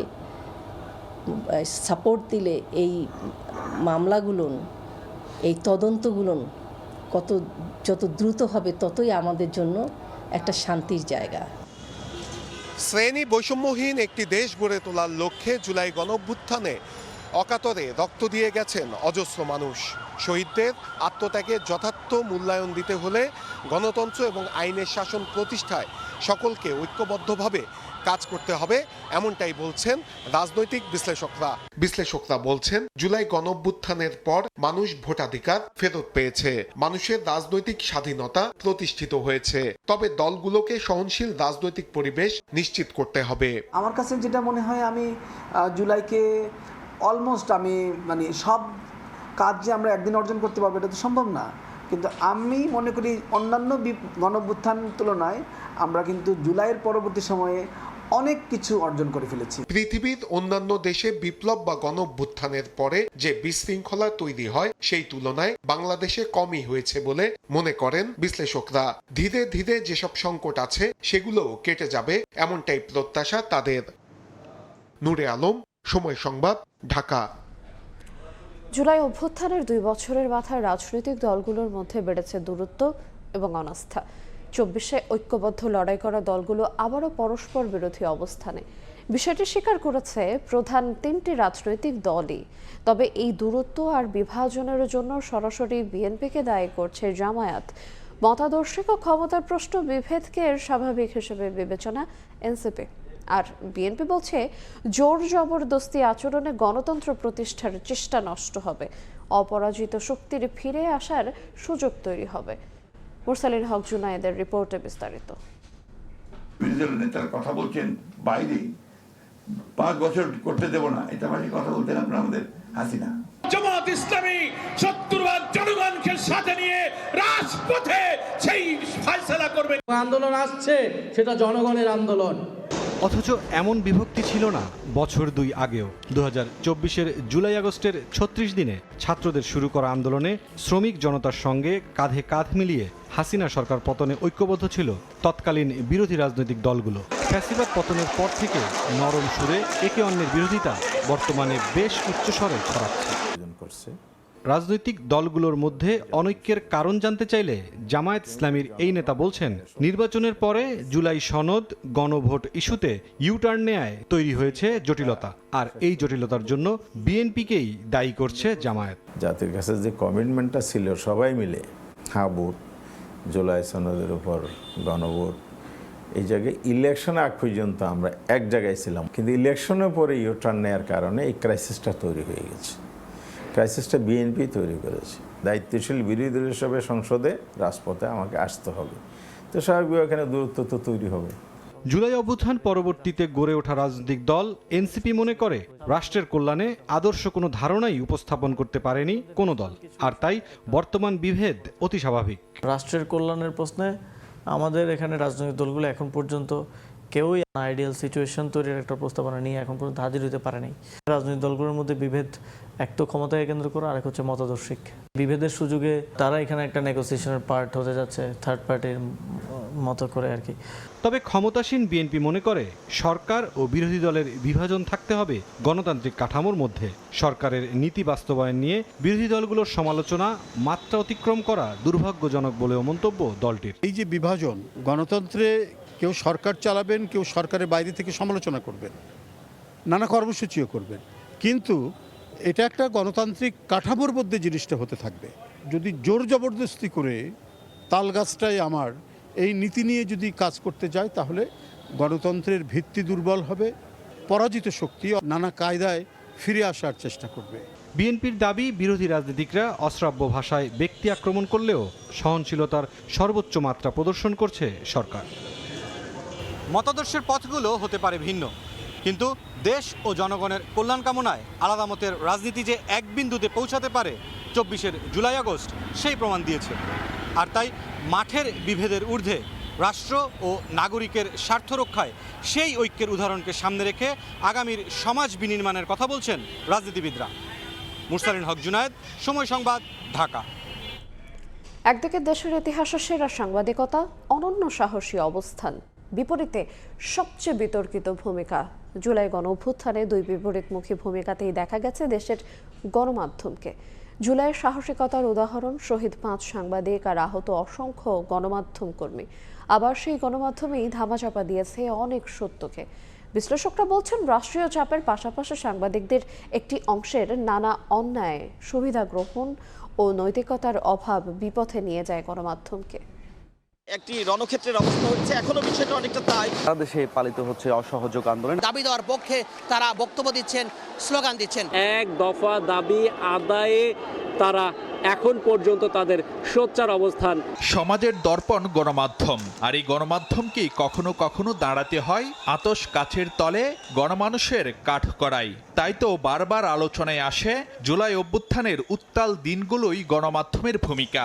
সাপোর্ট দিলে এই মামলাগুলো, এই তদন্তগুলো যত দ্রুত হবে ততই আমাদের জন্য একটা শান্তির জায়গা। শ্রেণী বৈষম্যহীন একটি দেশ গড়ে তোলার লক্ষ্যে জুলাই গণঅভ্যুত্থানে অকাতরে রক্ত দিয়ে গেছেন অজস্র মানুষ। শহীদদের আত্মত্যাগের যথার্থ মূল্যায়ন দিতে হলে গণতন্ত্র এবং আইনের শাসন প্রতিষ্ঠায় সকলকে ঐক্যবদ্ধভাবে কাজ করতে হবে, এমনটাই বলছেন রাজনৈতিক বিশ্লেষকরা বলছেন, জুলাই গণঅভ্যুত্থানের পর মানুষ ভোটাধিকার ফেরত পেয়েছে, মানুষের রাজনৈতিক স্বাধীনতা প্রতিষ্ঠিত হয়েছে। তবে দলগুলোকে সহনশীল রাজনৈতিক পরিবেশ নিশ্চিত করতে হবে। আমার কাছে যেটা মনে হয়, আমি জুলাইকে অলমোস্ট মানে সব কাজ যে আমরা একদিন অর্জন করতে পারবো এটা তো সম্ভব না, কিন্তু আমি মনে করি অন্যান্য গণঅভ্যুত্থান তুলনায় আমরা কিন্তু জুলাইয়ের পরবর্তী সময়ে অনেক কিছু অর্জন করে ফেলেছি। পৃথিবীর অন্যান্য দেশে বিপ্লব বা গণঅভ্যুত্থানের পরে যে বিশৃঙ্খলা তৈরি হয় সেই তুলনায় বাংলাদেশে কমই হয়েছে বলে মনে করেন বিশ্লেষকরা। ধীরে ধীরে যেসব সংকট আছে সেগুলো কেটে যাবে এমনটাই প্রত্যাশা তাদের। নূরে আলম, সময় সংবাদ, ঢাকা। জুলাই অভ্যুত্থানের 2 বছরের মাথায় রাজনৈতিক দলগুলোর মধ্যে বেড়েছে দূরত্ব এবং অনাস্থা। 24-এ ঐক্যবদ্ধ লড়াই করা দলগুলো আবারও পরস্পর বিরোধী অবস্থানে। বিষয়টি স্বীকার করেছে প্রধান 3টি রাজনৈতিক দলই। তবে এই দূরত্ব আর বিভাজনের জন্য সরাসরি বিএনপিকে দায়ী করছে জামায়াত। মতাদর্শিক ও ক্ষমতার প্রশ্ন বিভেদকে এর স্বাভাবিক হিসেবে বিবেচনা এনসিপি। আর বিএনপি বলছে জোর জবরদস্তি আচরণে গণতন্ত্র প্রতিষ্ঠার চেষ্টা নষ্ট হবে, অপরাজিত শক্তির ফিরে আসার সুযোগ তৈরি হবে। মুরসালিন হক জুনায়েদের রিপোর্টে বিস্তারিত। বিরোধী নেতার কথা বলছেন বাইরে 5 বছর করতে দেব না, এটা মানে কথা বলতেন আপনারা আমাদের হাসিনা। জামাত ইসলামী 70 বার জনগণকে সাথে নিয়ে রাজপথে সেই ফয়সালা করবে। আন্দোলন আসছে, সেটা জনগণের আন্দোলন। অথচ এমন বিভক্তি ছিল না বছর 2 আগেও। 2024-এর জুলাই আগস্টের 36 দিনে ছাত্রদের শুরু করা আন্দোলনে শ্রমিক জনতার সঙ্গে কাঁধে কাঁধ মিলিয়ে হাসিনা সরকার পতনে ঐক্যবদ্ধ ছিল তৎকালীন বিরোধী রাজনৈতিক দলগুলো। ফ্যাসিবাদ পতনের পর থেকে নরম সুরে একে অন্যের বিরোধিতা বর্তমানে বেশ উচ্চস্বরে ছড়াচ্ছে। রাজনৈতিক দলগুলোর মধ্যে অনৈক্যের কারণ জানতে চাইলে জামায়াত ইসলামীর এই নেতা বলছেন, নির্বাচনের পরে জুলাই সনদ গণভোট ইস্যুতে ইউটার্ন নেয়ায় তৈরি হয়েছে জটিলতা, আর এই জটিলতার জন্য বিএনপিকেই দায়ী করছে জামায়াত। জাতির কাছে যে কমিটমেন্টটা ছিল সবাই মিলে, ভোট, জুলাই সনদের উপর গণভোট, এই জায়গায় ইলেকশন আগ পর্যন্ত আমরা এক জায়গায় ছিলাম, কিন্তু ইলেকশনের পরে ইউটার্ন নেওয়ার কারণে এই ক্রাইসিসটা তৈরি হয়ে গেছে। ক্রাইসিসটা বিএনপি তৈরি করেছে। দায়িত্বশীল বিরোধী দল হিসেবে সংসদে রাজপথে আমাকে আসতে হবে, তো স্বাভাবিক এখানে দূরত্ব তো তৈরি হবে। জুলাই অভ্যুত্থান পরবর্তীতে গড়ে ওঠা রাজনৈতিক দল এনসিপি মনে করে রাষ্ট্রের কল্যাণে আদর্শ কোনো ধারণাই উপস্থাপন করতে পারেনি কোনো দল, আর তাই বর্তমান বিভেদ অতি স্বাভাবিক। রাষ্ট্রের কল্যাণের প্রশ্নে আমাদের এখানে রাজনৈতিক দলগুলো এখন পর্যন্ত কেউই আইডিয়াল সিচুয়েশন তৈরির একটা প্রস্তাবনা নিয়ে এখন পর্যন্ত হাজির হতে পারেনি। রাজনৈতিক দলগুলোর মধ্যে বিভেদ এক তো ক্ষমতাকে কেন্দ্র করে, আরেক হচ্ছে মতাদর্শিক। বিভেদের সুযোগে তারা এখানে একটা নেগোসিয়েশনের পার্ট হতে যাচ্ছে, থার্ড পার্টির মতো করে আর কি। তবে ক্ষমতাসীন বিএনপি মনে করে সরকার ও বিরোধী দলের বিভাজন থাকতে হবে গণতান্ত্রিক কাঠামোর মধ্যে। সরকারের নীতি বাস্তবায়ন নিয়ে বিরোধী দলগুলোর সমালোচনা মাত্রা অতিক্রম করা দুর্ভাগ্যজনক বলেও মন্তব্য দলটির। এই যে বিভাজন, গণতন্ত্রে কেউ সরকার চালাবেন, কেউ সরকারের বাইরে থেকে সমালোচনা করবেন, নানা কর্মসূচিও করবেন, কিন্তু এটা একটা গণতান্ত্রিক কাঠামোর মধ্যে জিনিসটা হতে থাকবে। যদি জোর জবরদস্তি করে তালগাছটাই আমার এই নীতি নিয়ে যদি কাজ করতে যায়, তাহলে গণতন্ত্রের ভিত্তি দুর্বল হবে, পরাজিত শক্তি নানা কায়দায় ফিরে আসার চেষ্টা করবে। বিএনপির দাবি, বিরোধী রাজনীতিকরা অশ্রাব্য ভাষায় ব্যক্তি আক্রমণ করলেও সহনশীলতার সর্বোচ্চ মাত্রা প্রদর্শন করছে সরকার। মতাদর্শের পথগুলো হতে পারে ভিন্ন, কিন্তু দেশ ও জনগণের কল্যাণ কামনায় আলাদা মতের রাজনীতি যে এক বিন্দুতে পৌঁছাতে পারে 24-এর জুলাই আগস্ট সেই প্রমাণ দিয়েছে। আর তাই মাঠের বিভেদের ঊর্ধ্বে রাষ্ট্র ও নাগরিকের স্বার্থ রক্ষায় সেই ঐক্যের উদাহরণকে সামনে রেখে আগামীর সমাজ বিনির্মাণের কথা বলছেন রাজনীতিবিদরা। মুরসালিন হক জুনায়েদ, সময় সংবাদ, ঢাকা। একদিকে দেশের ইতিহাসে সেরা সাংবাদিকতা, অনন্য সাহসী অবস্থান, বিপরীতে সবচেয়ে বিতর্কিত ভূমিকা। জুলাই গণঅভ্যুত্থানে 2 বিপরীতমুখী ভূমিকাতেই দেখা গেছে দেশের গণমাধ্যমকে। জুলাইয়ের সাহসিকতার উদাহরণ শহীদ 5 সাংবাদিক আর আহত অসংখ্য গণমাধ্যম কর্মী। আবার সেই গণমাধ্যমেই ধামাচাপা দিয়েছে অনেক সত্যকে। বিশ্লেষকরা বলছেন, রাষ্ট্রীয় চাপের পাশাপাশি সাংবাদিকদের একটি অংশের নানা অন্যায়, সুবিধা গ্রহণ ও নৈতিকতার অভাব বিপথে নিয়ে যায় গণমাধ্যমকে। একটি রণক্ষেত্রের অবস্থা হচ্ছে, এখনো বিষয়টা অনেকটা তাই। সারা দেশে পালিত হচ্ছে অসহযোগ আন্দোলন। দাবি দেওয়ার পক্ষে তারা বক্তব্য দিচ্ছেন, স্লোগান দিচ্ছেন। এক দফা দাবি আদায়ে তারা এখন পর্যন্ত তাদের সোচ্চার অবস্থান। সমাজের দর্পণ গণমাধ্যম, আর এই গণমাধ্যমকেই কখনো কখনো দাঁড়াতে হয় আতশ কাছের তলে গণমানুষের কাঠগড়াই। তাই তো বারবার আলোচনায় আসে জুলাই অভ্যুত্থানের উত্তাল দিনগুলোই গণমাধ্যমের ভূমিকা।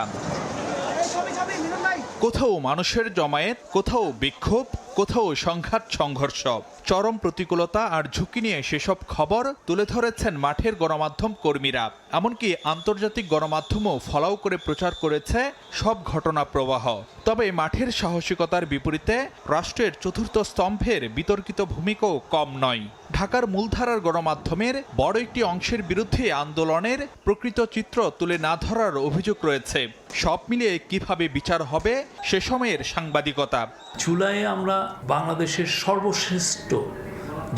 কোথাও মানুষের জমায়েত, কোথাও বিক্ষোভ, কোথাও সংঘাত সংঘর্ষ, চরম প্রতিকূলতা আর ঝুঁকি নিয়ে সেসব খবর তুলে ধরেছেন মাঠের গণমাধ্যম কর্মীরা। এমনকি আন্তর্জাতিক গণমাধ্যমও ফলাও করে প্রচার করেছে সব ঘটনা প্রবাহ। তবে মাঠের সাহসিকতার বিপরীতে রাষ্ট্রের চতুর্থ স্তম্ভের বিতর্কিত ভূমিকাও কম নয়। ঢাকার মূলধারার গণমাধ্যমের বড় একটি অংশের বিরুদ্ধে আন্দোলনের প্রকৃত চিত্র তুলে না ধরার অভিযোগ রয়েছে। সব মিলিয়ে কিভাবে বিচার হবে সে সময়ের সাংবাদিকতা? জুলাইয়ে আমরা বাংলাদেশের সর্বশ্রেষ্ঠ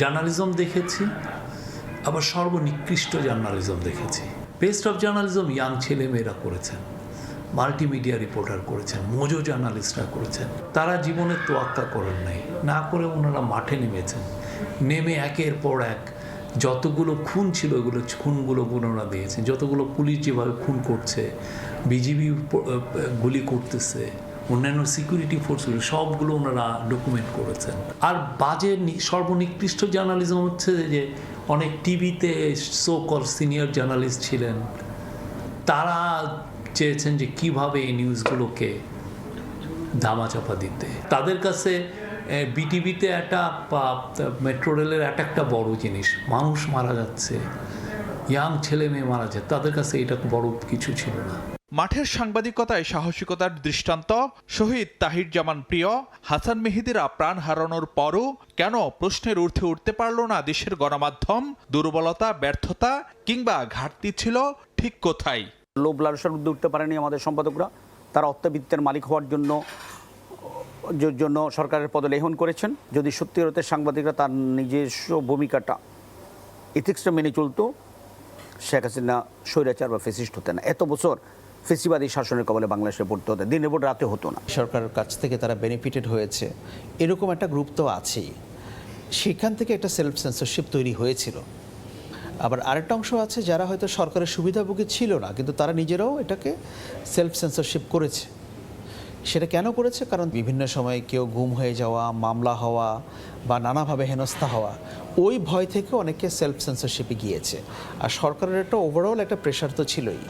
জার্নালিজম দেখেছি, আবার সর্বনিকৃষ্ট জার্নালিজম দেখেছি। বেস্ট অফ জার্নালিজম ইয়াং ছেলে মেয়েরা করেছেন, মাল্টিমিডিয়া রিপোর্টার করেছেন, মোজো জার্নালিস্টরা করেছেন। তারা জীবনে তোয়াক্কা করেন নাই, না করে ওনারা মাঠে নেমেছেন। নেমে একের পর এক যতগুলো খুন ছিল ওগুলো খুনগুলো বর্ণনা দিয়েছেন, যতগুলো পুলিশ যেভাবে খুন করছে, বিজিবি গুলি করতেছে, অন্যান্য সিকিউরিটি ফোর্সগুলো সবগুলো ওনারা ডকুমেন্ট করেছেন। আর বাজে সর্বনিকৃষ্ট জার্নালিজম হচ্ছে যে অনেক টিভিতে সো কল সিনিয়র জার্নালিস্ট ছিলেন, তারা চেয়েছেন যে কিভাবে এই নিউজগুলোকে ধামাচাপা দিতে। তাদের কাছে বিটিভিতে একটা মেট্রো রেলের একটা বড় জিনিস, মানুষ মারা যাচ্ছে, ইয়াং ছেলে মেয়ে মারা যাচ্ছে, তাদের কাছে এটা বড় কিছু ছিল না। মাঠের সাংবাদিকতায় সাহসিকতার দৃষ্টান্ত শহীদ তাহির জামান প্রিয়, হাসান মেহেদীরা প্রাণ হারানোর পরও কেন প্রশ্নের ঊর্ধ্বে উঠতে পারল না দেশের গণমাধ্যম? দুর্বলতা, ব্যর্থতা কিংবা ঘাটতি ছিল ঠিক কোথায়? লোভ লালসার উর্ধ্বে উঠতে পারেনি আমাদের সম্পাদকরা। তারা অর্থবিত্তের মালিক হওয়ার জন্য সরকারের পদলেহন করেছেন। যদি সত্যি অর্থে সাংবাদিকরা তার নিজস্ব ভূমিকাটা ইথিক্সটা মেনে চলতো, শেখ হাসিনা স্বৈরাচার বা ফেসিস্ট হতে না, এত বছর ফেসিবাদী শাসনের কবলে বাংলাদেশে পড়তে হতো, দিনের পর রাতে হতো না। সরকারের কাছ থেকে তারা বেনিফিটেড হয়েছে, এরকম একটা গ্রুপ তো আছেই। সেখান থেকে একটা সেলফ সেন্সরশিপ তৈরি হয়েছিল। আবার আরেকটা অংশ আছে যারা হয়তো সরকারের সুবিধাভোগী ছিল না, কিন্তু তারা নিজেরাও এটাকে সেলফ সেন্সরশিপ করেছে। সেটা কেন করেছে? কারণ বিভিন্ন সময় কেউ গুম হয়ে যাওয়া, মামলা হওয়া বা নানাভাবে হেনস্থা হওয়া, ওই ভয় থেকে অনেকে সেলফ সেন্সরশিপে গিয়েছে। আর সরকারের একটা ওভারঅল একটা প্রেশার তো ছিলই।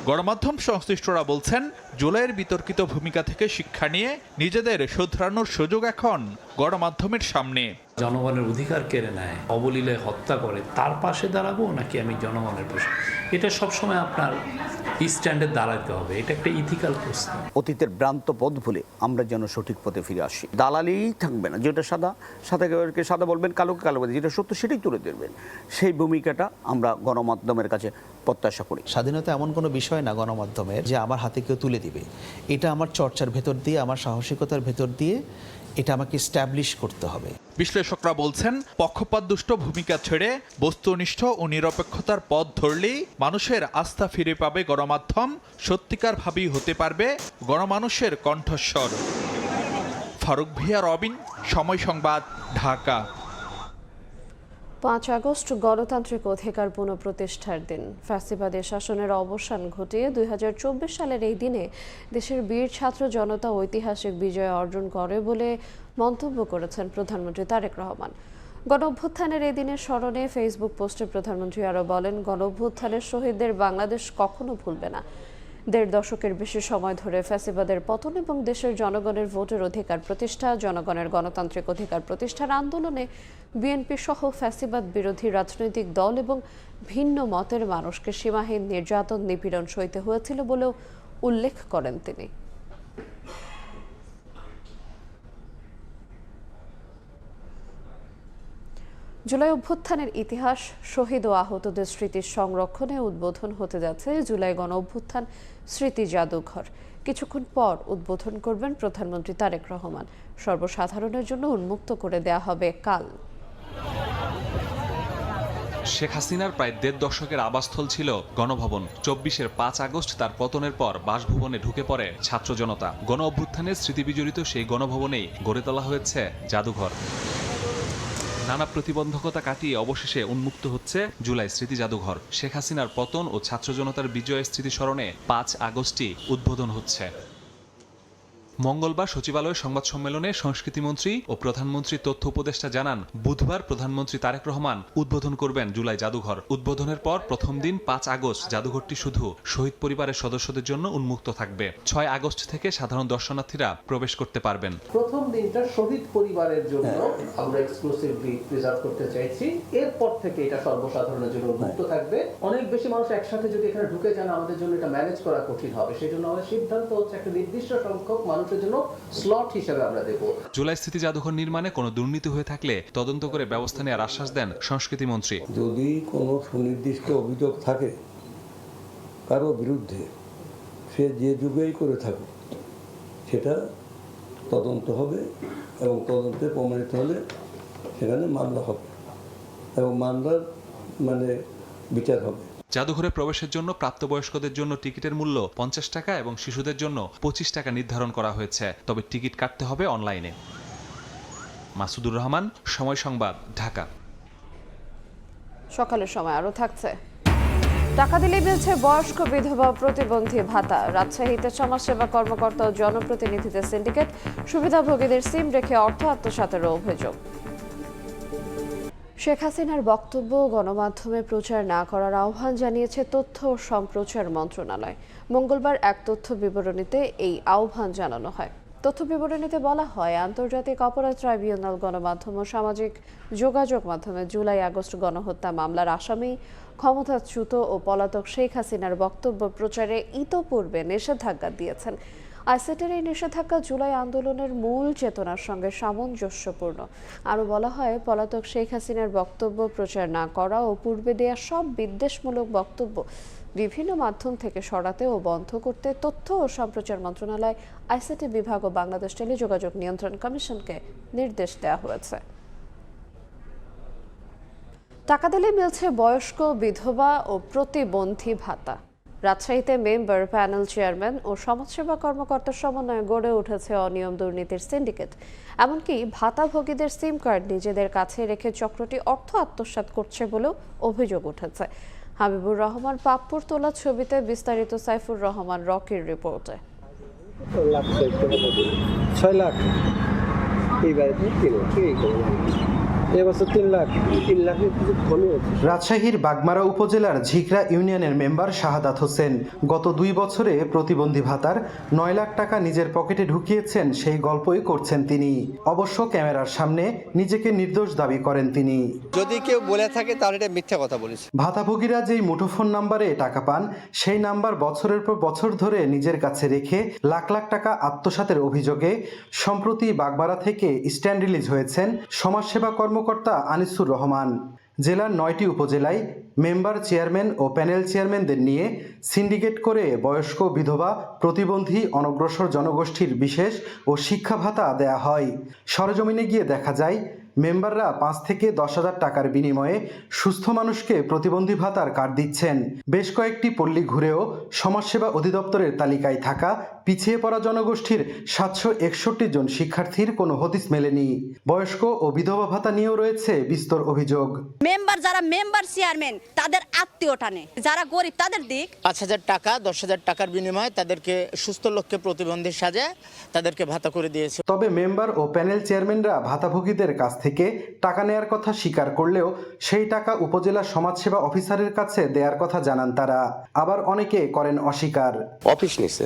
গণমাধ্যম সংশ্লিষ্টরা বলছেন, জুলাইয়ের বিতর্কিত ভূমিকা থেকে শিক্ষা নিয়ে নিজেদের শুধরানোর সুযোগ এখন গণমাধ্যমের সামনে। জনগণের অধিকার কেড়ে নেয়, অবলীলে হত্যা করে, তার পাশে দাঁড়াবো নাকি আমি জনগণের পাশে? এটা সবসময় আপনার স্ট্যান্ডে দাঁড়াতে হবে, এটা একটা ইথিক্যাল প্রশ্ন। অতীতের ভ্রান্ত পথ ভুলে আমরা যেন সঠিক পথে ফিরে আসি। দালালি থাকবে না, যেটা সাদাকে সাদা বলবেন, কালোকে কালো বলবেন, যেটা সত্য সেটাই তুলে ধরবেন। সেই ভূমিকাটা আমরা গণমাধ্যমের কাছে প্রত্যাশা করি। স্বাধীনতা এমন কোনো বিষয় না গণমাধ্যমের যে আমার হাতে কেউ তুলে দিবে। এটা আমার চর্চার ভেতর দিয়ে, আমার সাহসিকতার ভেতর দিয়ে এটা আমাকে স্ট্যাবলিশ করতে হবে। বিশ্লেষকরা বলছেন, পক্ষপাতদুষ্ট ভূমিকা ছেড়ে বস্তুনিষ্ঠ ও নিরপেক্ষতার পথ ধরলেই মানুষের আস্থা ফিরে পাবে গণমাধ্যম, সত্যিকারভাবেই হতে পারবে গণমানুষের কণ্ঠস্বর। ফারুক ভিয়া, রবিন, সময় সংবাদ, ঢাকা। 5 আগস্ট গণতান্ত্রিক অধিকার পুনঃপ্রতিষ্ঠার দিন। ফ্যাসিবাদের শাসনের অবসান ঘটিয়ে 2024 সালের এই দিনে দেশের বীর ছাত্র জনতা ঐতিহাসিক বিজয় অর্জন করে বলে মন্তব্য করেছেন প্রধানমন্ত্রী তারেক রহমান। গণঅভ্যুত্থানের এই দিনের স্মরণে ফেসবুক পোস্টে প্রধানমন্ত্রী আরও বলেন, গণঅভ্যুত্থানের শহীদদের বাংলাদেশ কখনো ভুলবে না। 1.5 দশকের বেশি সময় ধরে ফ্যাসিবাদের পতন এবং দেশের জনগণের ভোটের অধিকার প্রতিষ্ঠা, জনগণের গণতান্ত্রিক অধিকার প্রতিষ্ঠার আন্দোলনে বিএনপি সহ ফ্যাসিবাদ বিরোধী রাজনৈতিক দল এবং ভিন্ন মতের মানুষকে সীমাহীন নির্যাতন, নিপীড়ন সইতে হয়েছিল বলেও উল্লেখ করেন তিনি। জুলাই অভ্যুত্থানের ইতিহাস, শহীদ ও আহতদের স্মৃতির সংরক্ষণে উদ্বোধন হতে যাচ্ছে জুলাই গণ অভ্যুত্থান স্মৃতি জাদুঘর। কিছুক্ষণ পর উদ্বোধন করবেন প্রধানমন্ত্রী তারেক রহমান। সর্বসাধারণের জন্য উন্মুক্ত করে দেয়া হবে কাল। শেখ হাসিনার প্রায় 1.5 দশকের আবাসস্থল ছিল গণভবন। 24-এর 5 আগস্ট তার পতনের পর বাসভবনে ঢুকে পড়ে ছাত্র জনতা। গণ অভ্যুত্থানের স্মৃতিবিজড়িত সেই গণভবনেই গড়ে তোলা হয়েছে জাদুঘর। নানা প্রতিবন্ধকতা কাটিয়ে অবশেষে উন্মুক্ত হচ্ছে জুলাই স্মৃতি জাদুঘর। শেখ হাসিনার পতন ও ছাত্র জনতার বিজয়ের স্মৃতিস্মরণে 5 আগস্টই উদ্বোধন হচ্ছে। মঙ্গলবার সচিবালয়ে সংবাদ সম্মেলনে সংস্কৃতিমন্ত্রী ও প্রধানমন্ত্রী তথ্য উপদেষ্টা জানান, বুধবার প্রধানমন্ত্রী তারেক রহমান উদ্বোধন করবেন জুলাই জাদুঘর। উদ্বোধনের পর প্রথম দিন 5 আগস্ট জাদুঘরটি শুধু শহীদ পরিবারের সদস্যদের জন্য উন্মুক্ত থাকবে। 6 আগস্ট থেকে সাধারণ দর্শনার্থীরা প্রবেশ করতে পারবেন। প্রথম দিনটা শহীদ পরিবারের জন্য আমরা এক্সক্লুসিভলি প্রিজার্ভ করতে চাইছি। এরপর থেকে এটা সর্বসাধারণের জন্য উন্মুক্ত থাকবে। অনেক বেশি মানুষ একসাথে যদি এখানে ঢুকে যান, আমাদের জন্য এটা ম্যানেজ করা কঠিন হবে। সেই জন্য আমাদের সিদ্ধান্ত হচ্ছে একটা নির্দিষ্ট সংখ্যক মানুষের জন্য স্লট হিসেবে আমরা দেব। জুলাই স্মৃতি জাদুঘর নির্মাণে কোনো দুর্নীতি হয়ে থাকলে তদন্ত করে ব্যবস্থা নেওয়ার আশ্বাস দেন সংস্কৃতি মন্ত্রী। যদি কোনো সুনির্দিষ্ট অভিযোগ থাকে কারো বিরুদ্ধে, সে যে যুগেই করে থাকুক, সেটা তদন্ত হবে এবং তদন্তে প্রমাণিত হলে সেখানে মামলা হবে এবং মামলার বিচার হবে। জাদুঘরে প্রবেশের জন্য প্রাপ্তবয়স্কদের জন্য টিকিটের মূল্য 50 টাকা এবং শিশুদের জন্য 25 টাকা নির্ধারণ করা হয়েছে, তবে টিকিট কাটতে হবে অনলাইনে। মাসুদুর রহমান, সময় সংবাদ, ঢাকা। সকালের সময় আরো থাকছে, টাকা দিলেই মিলছে বয়স্ক বিধবা প্রতিবন্ধী ভাতা। রাজশাহীতে সমাজসেবা কর্মকর্তা ও জনপ্রতিনিধিদের সিন্ডিকেট, সুবিধাভোগীদের সিম রেখে অর্থ আত্মসাতের অভিযোগ। শেখ হাসিনার বক্তব্য গণমাধ্যমে প্রচার না করার আহ্বান জানিয়েছে তথ্য ও সম্প্রচার মন্ত্রণালয়। মঙ্গলবার এক তথ্য বিবরণীতে এই আহ্বান জানানো হয়। তথ্য বিবরণীতে বলা হয়, আন্তর্জাতিক অপরাধ ট্রাইব্যুনাল গণমাধ্যম ও সামাজিক যোগাযোগ মাধ্যমে জুলাই-আগস্ট গণহত্যা মামলার আসামি, ক্ষমতাচ্যুত ও পলাতক শেখ হাসিনার বক্তব্য প্রচারে ইতোপূর্বে নিষেধাজ্ঞা দিয়েছেন। আইসেটের এই নিষেধাজ্ঞা জুলাই আন্দোলনের মূল চেতনার সঙ্গে সামঞ্জস্যপূর্ণ। আরও বলা হয়, পলাতক শেখ হাসিনার বক্তব্য প্রচার না করা ও পূর্বে দেয়া সব বিদ্বেষমূলক বক্তব্য বিভিন্ন মাধ্যম থেকে সরাতে ও বন্ধ করতে তথ্য ও সম্প্রচার মন্ত্রণালয়, আইসিটি বিভাগ ও বাংলাদেশ টেলিযোগাযোগ নিয়ন্ত্রণ কমিশনকে নির্দেশ দেওয়া হয়েছে। টাকা দিলে মিলছে বয়স্ক বিধবা ও প্রতিবন্ধী ভাতা। রাজশাহীতে মেম্বার, প্যানেল চেয়ারম্যান ও সমাজসেবা কর্মকর্তার সমন্বয়ে গড়ে উঠেছে অনিয়ম দুর্নীতির সিন্ডিকেট। এমনকি ভাতাভোগীদের সিম কার্ড নিজেদের কাছে রেখে চক্রটি অর্থ আত্মসাৎ করছে বলেও অভিযোগ উঠেছে। হাবিবুর রহমান পাপ্পুর তোলা ছবিতে বিস্তারিত সাইফুর রহমান রকির রিপোর্টে। 6 লাখ এই বাড়িতে 3 লাখ, এবছর 3 লাখ কিছু কমে আছে। রাজশাহীর বাগমারা উপজেলার ঝিকরা ইউনিয়নের মেম্বার শাহাদাত হোসেন গত 2 বছরে প্রতিবন্ধী ভাতার 9 লাখ টাকা নিজের পকেটে ঢুকিয়েছেন, সেই গল্পই করছেন তিনি। অবশ্য ক্যামেরার সামনে নিজেকে নির্দোষ দাবি করেন তিনি। যদি কেউ বলে থাকে তাহলে এটা মিথ্যা কথা বলেছে। ভাতাভোগীরা যেই মুঠোফোন নাম্বারে টাকা পান, সেই নাম্বার বছরের পর বছর ধরে নিজের কাছে রেখে লাখ লাখ টাকা আত্মসাতের অভিযোগে সম্প্রতি বাগমারা থেকে স্ট্যান্ড রিলিজ হয়েছেন সমাজসেবা কর্মকর্তা আনিসুর রহমান। জেলার 9টি উপজেলায় মেম্বার, চেয়ারম্যান ও প্যানেল চেয়ারম্যানদের নিয়ে সিন্ডিকেট করে বয়স্ক, বিধবা, প্রতিবন্ধী, অনগ্রসর জনগোষ্ঠীর বিশেষ ও শিক্ষা ভাতা দেয়া হয়। সরেজমিনে গিয়ে দেখা যায়, মেম্বাররা 5 থেকে 10 হাজার টাকার বিনিময়ে সুস্থ মানুষকে প্রতিবন্ধী ভাতার কার্ড দিচ্ছেন। বেশ কয়েকটি পল্লী ঘুরেও সমাজসেবা অধিদপ্তরের তালিকায় থাকা পিছিয়ে পড়া জনগোষ্ঠীর 761 জন শিক্ষার্থীর কোনো হদিস মেলেনি। বয়স্ক ও বিধবা ভাতা নিয়েও রয়েছে বিস্তর অভিযোগ। মেম্বার যারা মেম্বার, চেয়ারম্যান তাদের আত্মীয় টানে, যারা গরিব তাদের দিক 5,000 টাকা, 10,000 টাকার বিনিময়ে তাদেরকে সুস্থ লোককে প্রতিবন্ধী সাজে তাদেরকে ভাতা করে দিয়েছে। তবে মেম্বার ও প্যানেল চেয়ারম্যানরা ভাতাভোগীদের কাছ থেকে টাকা নেয়ার কথা স্বীকার করলেও সেই টাকা উপজেলা সমাজসেবা অফিসারের কাছে দেওয়ার কথা জানান তারা। আবার অনেকে করেন অস্বীকার। অফিস নিছে,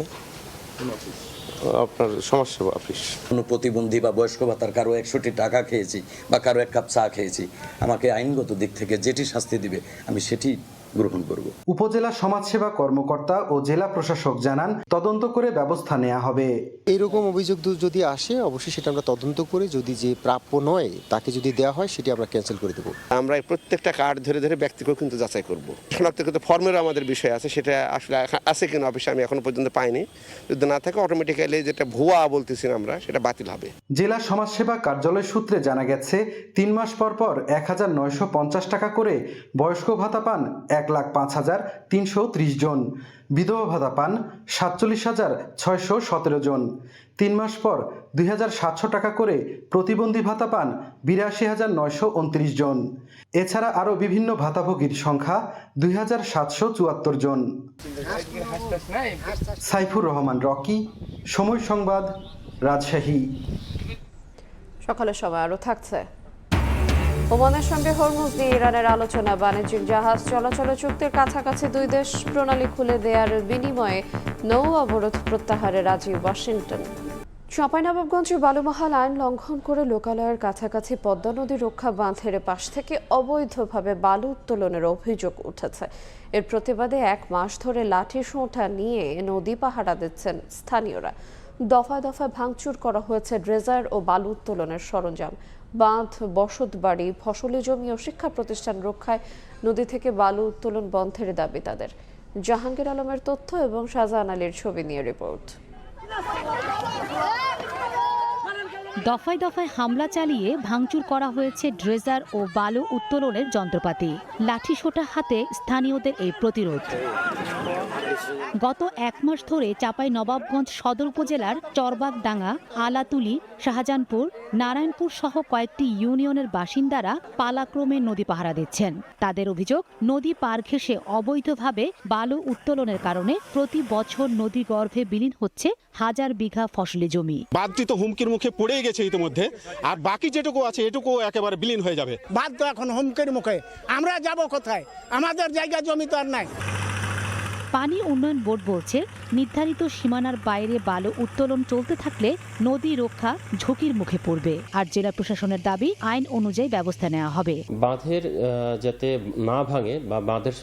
আপনার সমাজসেবা অফিস। কোনো প্রতিবন্ধী বা বয়স্ক ভাতার কারো 100টি টাকা খেয়েছি বা কারো 1 কাপ চা খেয়েছি, আমাকে আইনগত দিক থেকে যেটি শাস্তি দিবে আমি সেটি গ্রহণ করব। উপজেলা সমাজসেবা কর্মকর্তা ও জেলা প্রশাসক জানান, তদন্ত করে ব্যবস্থা নেওয়া হবে। এইরকম অভিযোগ যদি আসে অবশ্যই সেটা আমরা তদন্ত করে যদি যে প্রাপ্য নয় তাকে যদি দেওয়া হয় সেটি আমরা ক্যান্সেল করে দেবো। আমরা প্রত্যেকটা কার্ড ধরে ধরে ব্যক্তিকেও কিন্তু যাচাই করব। শনাক্তকৃত ফর্মেরও আমাদের বিষয় আছে, সেটা আসলে আছে কিনা অফিসে আমি এখনো পর্যন্ত পাইনি। যদি না থাকে অটোমেটিক্যালি যেটা ভুয়া বলতেছি আমরা সেটা বাতিল হবে। জেলা সমাজসেবা কার্যালয় সূত্রে জানা গেছে, 3 মাস পর পর 1950 টাকা করে বয়স্ক ভাতা পান 1,05,330 জন, বিধবা ভাতা পান 47,617 জন। 3 মাস পর 2,700 টাকা করে প্রতিবন্ধী ভাতা পান 82,929 জন। এছাড়া আরও বিভিন্ন ভাতাভোগীর সংখ্যা 2,774 জন। সাইফুর রহমান রকি, সময় সংবাদ, রাজশাহী। সকালের সময় আরও থাকছে, ওমানের সঙ্গে হরমুজ দিয়ে ইরানের আলোচনা, বাণিজ্যিক জাহাজ চলাচলের চুক্তির কাছাকাছি 2 দেশ, প্রণালী খুলে দেওয়ার বিনিময়ে নৌ অবরোধ প্রত্যাহারে রাজি ওয়াশিংটন। চাঁপাইনবাবগঞ্জে বালুমহাল আইন লঙ্ঘন করে লোকালয়ের কাছাকাছি পদ্মা নদী রক্ষা বাঁধের পাশ থেকে অবৈধভাবে বালু উত্তোলনের অভিযোগ উঠেছে। এর প্রতিবাদে 1 মাস ধরে লাঠি সোঁটা নিয়ে নদী পাহারা দিচ্ছেন স্থানীয়রা। দফায় দফায় ভাঙচুর করা হয়েছে ড্রেজার ও বালু উত্তোলনের সরঞ্জাম। বাঁধ, বসত বাড়ি, ফসলি জমি ও শিক্ষা প্রতিষ্ঠান রক্ষায় নদী থেকে বালু উত্তোলন বন্ধের দাবি তাদের। জাহাঙ্গীর আলমের তথ্য এবং শাহজাহান আলীর ছবি নিয়ে রিপোর্ট। দফায় দফায় হামলা চালিয়ে ভাঙচুর করা হয়েছে ড্রেজার ও বালু উত্তোলনের যন্ত্রপাতি। লাঠিসোঁটা হাতে স্থানীয়দের এই প্রতিরোধ। গত 1 মাস ধরে চাঁপাইনবাবগঞ্জ সদর উপজেলার চরবাগডাঙ্গা, আলাতুলি, শাহজাহানপুর, নারায়ণপুর সহ কয়েকটি ইউনিয়নের বাসিন্দারা পালাক্রমে নদী পাহারা দিচ্ছেন। তাদের অভিযোগ, নদী পার ঘেঁষে অবৈধভাবে বালু উত্তোলনের কারণে প্রতি বছর নদী গর্ভে বিলীন হচ্ছে হাজার বিঘা ফসলি জমি। বাঁধটি তো হুমকির মুখে পড়ে গেছে ইতিমধ্যে, আর বাকি যেটুকু আছে এটুকু একেবারে বিলীন হয়ে যাবে। বাঁধ তো এখন হুমকির মুখে, আমরা যাব কোথায়? আমাদের জায়গা জমি তো আর নাই। পানি উন্নয়ন বোর্ড বলছে, নির্ধারিত সীমানার বাইরে বালু উত্তোলন চলতে থাকলে নদী রক্ষা ঝুঁকির মুখে পড়বে। আর জেলা প্রশাসনের দাবি, আইন অনুযায়ী ব্যবস্থা নেওয়া হবে। বাঁধের যাতে না ভাঙে বা বাঁধের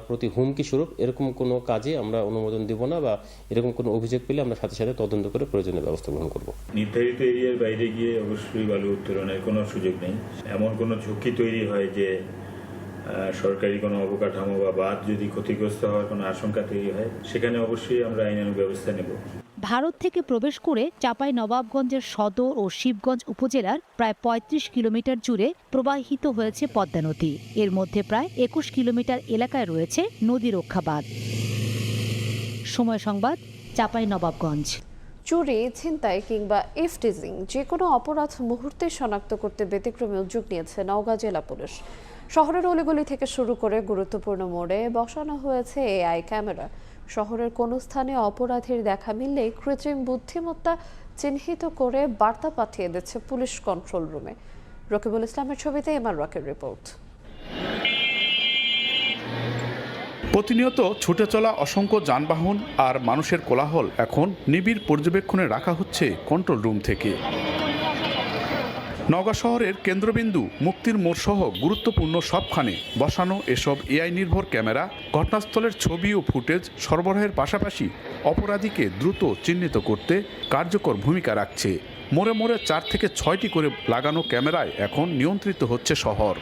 প্রতি হুমকি স্বরূপ এরকম কোনো কাজে আমরা অনুমোদন দেব না, বা এরকম কোনো অভিযোগ পেলে আমরা সাথে সাথে তদন্ত করে প্রয়োজনীয় ব্যবস্থা গ্রহণ করব। নির্ধারিত এরিয়ার বাইরে গিয়ে অবশ্যই বালু উত্তোলনের কোনো সুযোগ নেই। এমন কোনো ঝুঁকি তৈরি হয় যে সরকারি কোনো অবকাঠামো বা বাঁধ যদি ক্ষতিগ্রস্ত হওয়ার কোনো আশঙ্কা তৈরি হয়, সেখানে অবশ্যই আমরা আইনানুগ ব্যবস্থা নেব। ভারত থেকে প্রবেশ করে চাঁপাইনবাবগঞ্জের সদর ও শিবগঞ্জ উপজেলার প্রায় 35 কিলোমিটার জুড়ে প্রবাহিত হয়েছে পদ্মা নদী। এর মধ্যে প্রায় 21 কিলোমিটার এলাকায় রয়েছে নদী রক্ষা বাঁধ। সময় সংবাদ, চাঁপাইনবাবগঞ্জ। চুরি, ছিনতাই কিংবা ইফটিজিং যে কোনো অপরাধ মুহূর্তে শনাক্ত করতে ব্যতিক্রমী উদ্যোগ নিয়েছে নওগাঁ জেলা পুলিশ। শহরের অলিগলি থেকে শুরু করে গুরুত্বপূর্ণ মোড়ে বসানো হয়েছে এআই ক্যামেরা। শহরের কোনো স্থানে অপরাধীর দেখা মিললেই কৃত্রিম বুদ্ধিমত্তা চিহ্নিত করে বার্তা পাঠিয়ে দিচ্ছে পুলিশ কন্ট্রোল রুমে। রকিবুল ইসলামের ছবিতে এমআর রকের রিপোর্ট। প্রতিনিয়ত ছুটে চলা অসংখ্য যানবাহন আর মানুষের কোলাহল এখন নিবিড় পর্যবেক্ষণে রাখা হচ্ছে কন্ট্রোল রুম থেকে। নওগাঁ শহরের কেন্দ্রবিন্দু মুক্তির মোড় সহ গুরুত্বপূর্ণ সবখানে বসানো এসব এআই নির্ভর ক্যামেরা ঘটনাস্থলের ছবি ও ফুটেজ সরবরাহের পাশাপাশি অপরাধীকে দ্রুত চিহ্নিত করতে কার্যকর ভূমিকা রাখছে। মোড়ে মোড়ে 4 থেকে 6টি করে লাগানো ক্যামেরায় এখন নিয়ন্ত্রিত হচ্ছে শহর।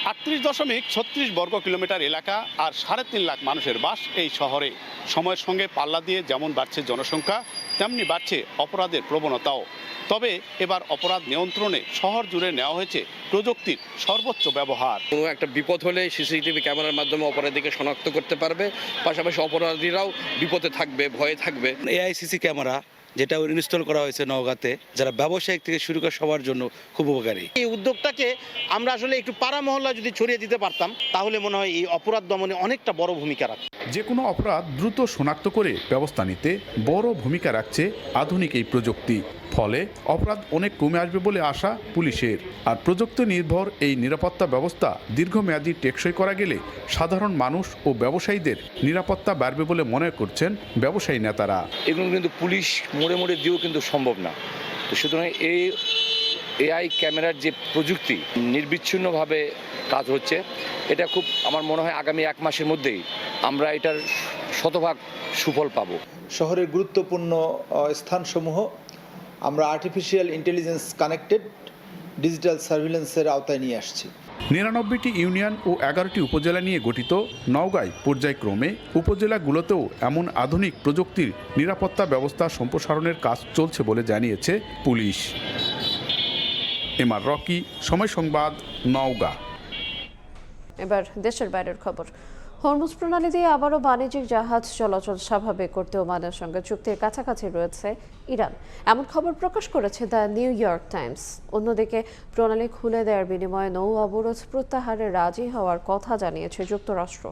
38.36 বর্গ কিলোমিটার এলাকা আর 3.5 লাখ মানুষের বাস এই শহরে। সময়ের সঙ্গে পাল্লা দিয়ে যেমন বাড়ছে জনসংখ্যা, তেমনি বাড়ছে অপরাধের প্রবণতাও। তবে এবার অপরাধ নিয়ন্ত্রণে শহর জুড়ে নেওয়া হয়েছে প্রযুক্তির সর্বোচ্চ ব্যবহার। কোনো একটা বিপদ হলে সিসিটিভি ক্যামেরার মাধ্যমে অপরাধীকে শনাক্ত করতে পারবে, পাশাপাশি অপরাধীরাও বিপদে থাকবে, ভয়ে থাকবে। এআইসিসি ক্যামেরা যেটা ইনস্টল করা হয়েছে নওগাঁতে, যারা ব্যবসায়িক থেকে শুরু করে সবার জন্য খুব উপকারী। এই উদ্যোগটাকে আমরা আসলে একটু পাড়া মহল্লা যদি ছড়িয়ে দিতে পারতাম, তাহলে মনে হয় এই অপরাধ দমনে অনেকটা বড় ভূমিকা রাখে। যে কোনো অপরাধ দ্রুত শনাক্ত করে ব্যবস্থা নিতে বড় ভূমিকা রাখছে আধুনিক এই প্রযুক্তি। ফলে অপরাধ অনেক কমে আসবে বলে আশা পুলিশের। আর প্রযুক্তি নির্ভর এই নিরাপত্তা ব্যবস্থা দীর্ঘমেয়াদী টেকসই করা গেলে সাধারণ মানুষ ও ব্যবসায়ীদের নিরাপত্তা বাড়বে বলে মনে করছেন ব্যবসায়ী নেতারা। এগুলো কিন্তু পুলিশ মোড়ে মোড়ে দিয়েও কিন্তু সম্ভব না। তো সুতরাং এই এআই ক্যামেরার যে প্রযুক্তি নির্বিচ্ছিন্নভাবে কাজ হচ্ছে, এটা খুব আমার মনে হয় আগামী 1 মাসের মধ্যেই আমরা এটার শতভাগ সুফল পাব। শহরের গুরুত্বপূর্ণ স্থানসমূহ আমরা আর্টিফিশিয়াল ইন্টেলিজেন্স কানেক্টেড ডিজিটাল সার্ভিলেন্সের আওতায় নিয়ে আসছি। 99টি ইউনিয়ন ও 11টি উপজেলা নিয়ে গঠিত নওগাঁয় পর্যায়ক্রমে উপজেলাগুলোতেও এমন আধুনিক প্রযুক্তির নিরাপত্তা ব্যবস্থা সম্প্রসারণের কাজ চলছে বলে জানিয়েছে পুলিশ। এমআর রকি, সময় সংবাদ, নওগাঁ। এবার দেশের বাইরের খবর। হরমুজ প্রণালী দিয়ে আবারও বাণিজ্যিক জাহাজ চলাচল স্বাভাবিক করতে ওমানের সঙ্গে চুক্তির কাছাকাছি রয়েছে ইরান, এমন খবর প্রকাশ করেছে দ্য নিউ ইয়র্ক টাইমস। অন্যদিকে প্রণালী খুলে দেওয়ার বিনিময়ে নৌ অবরোধ প্রত্যাহারে রাজি হওয়ার কথা জানিয়েছে যুক্তরাষ্ট্র।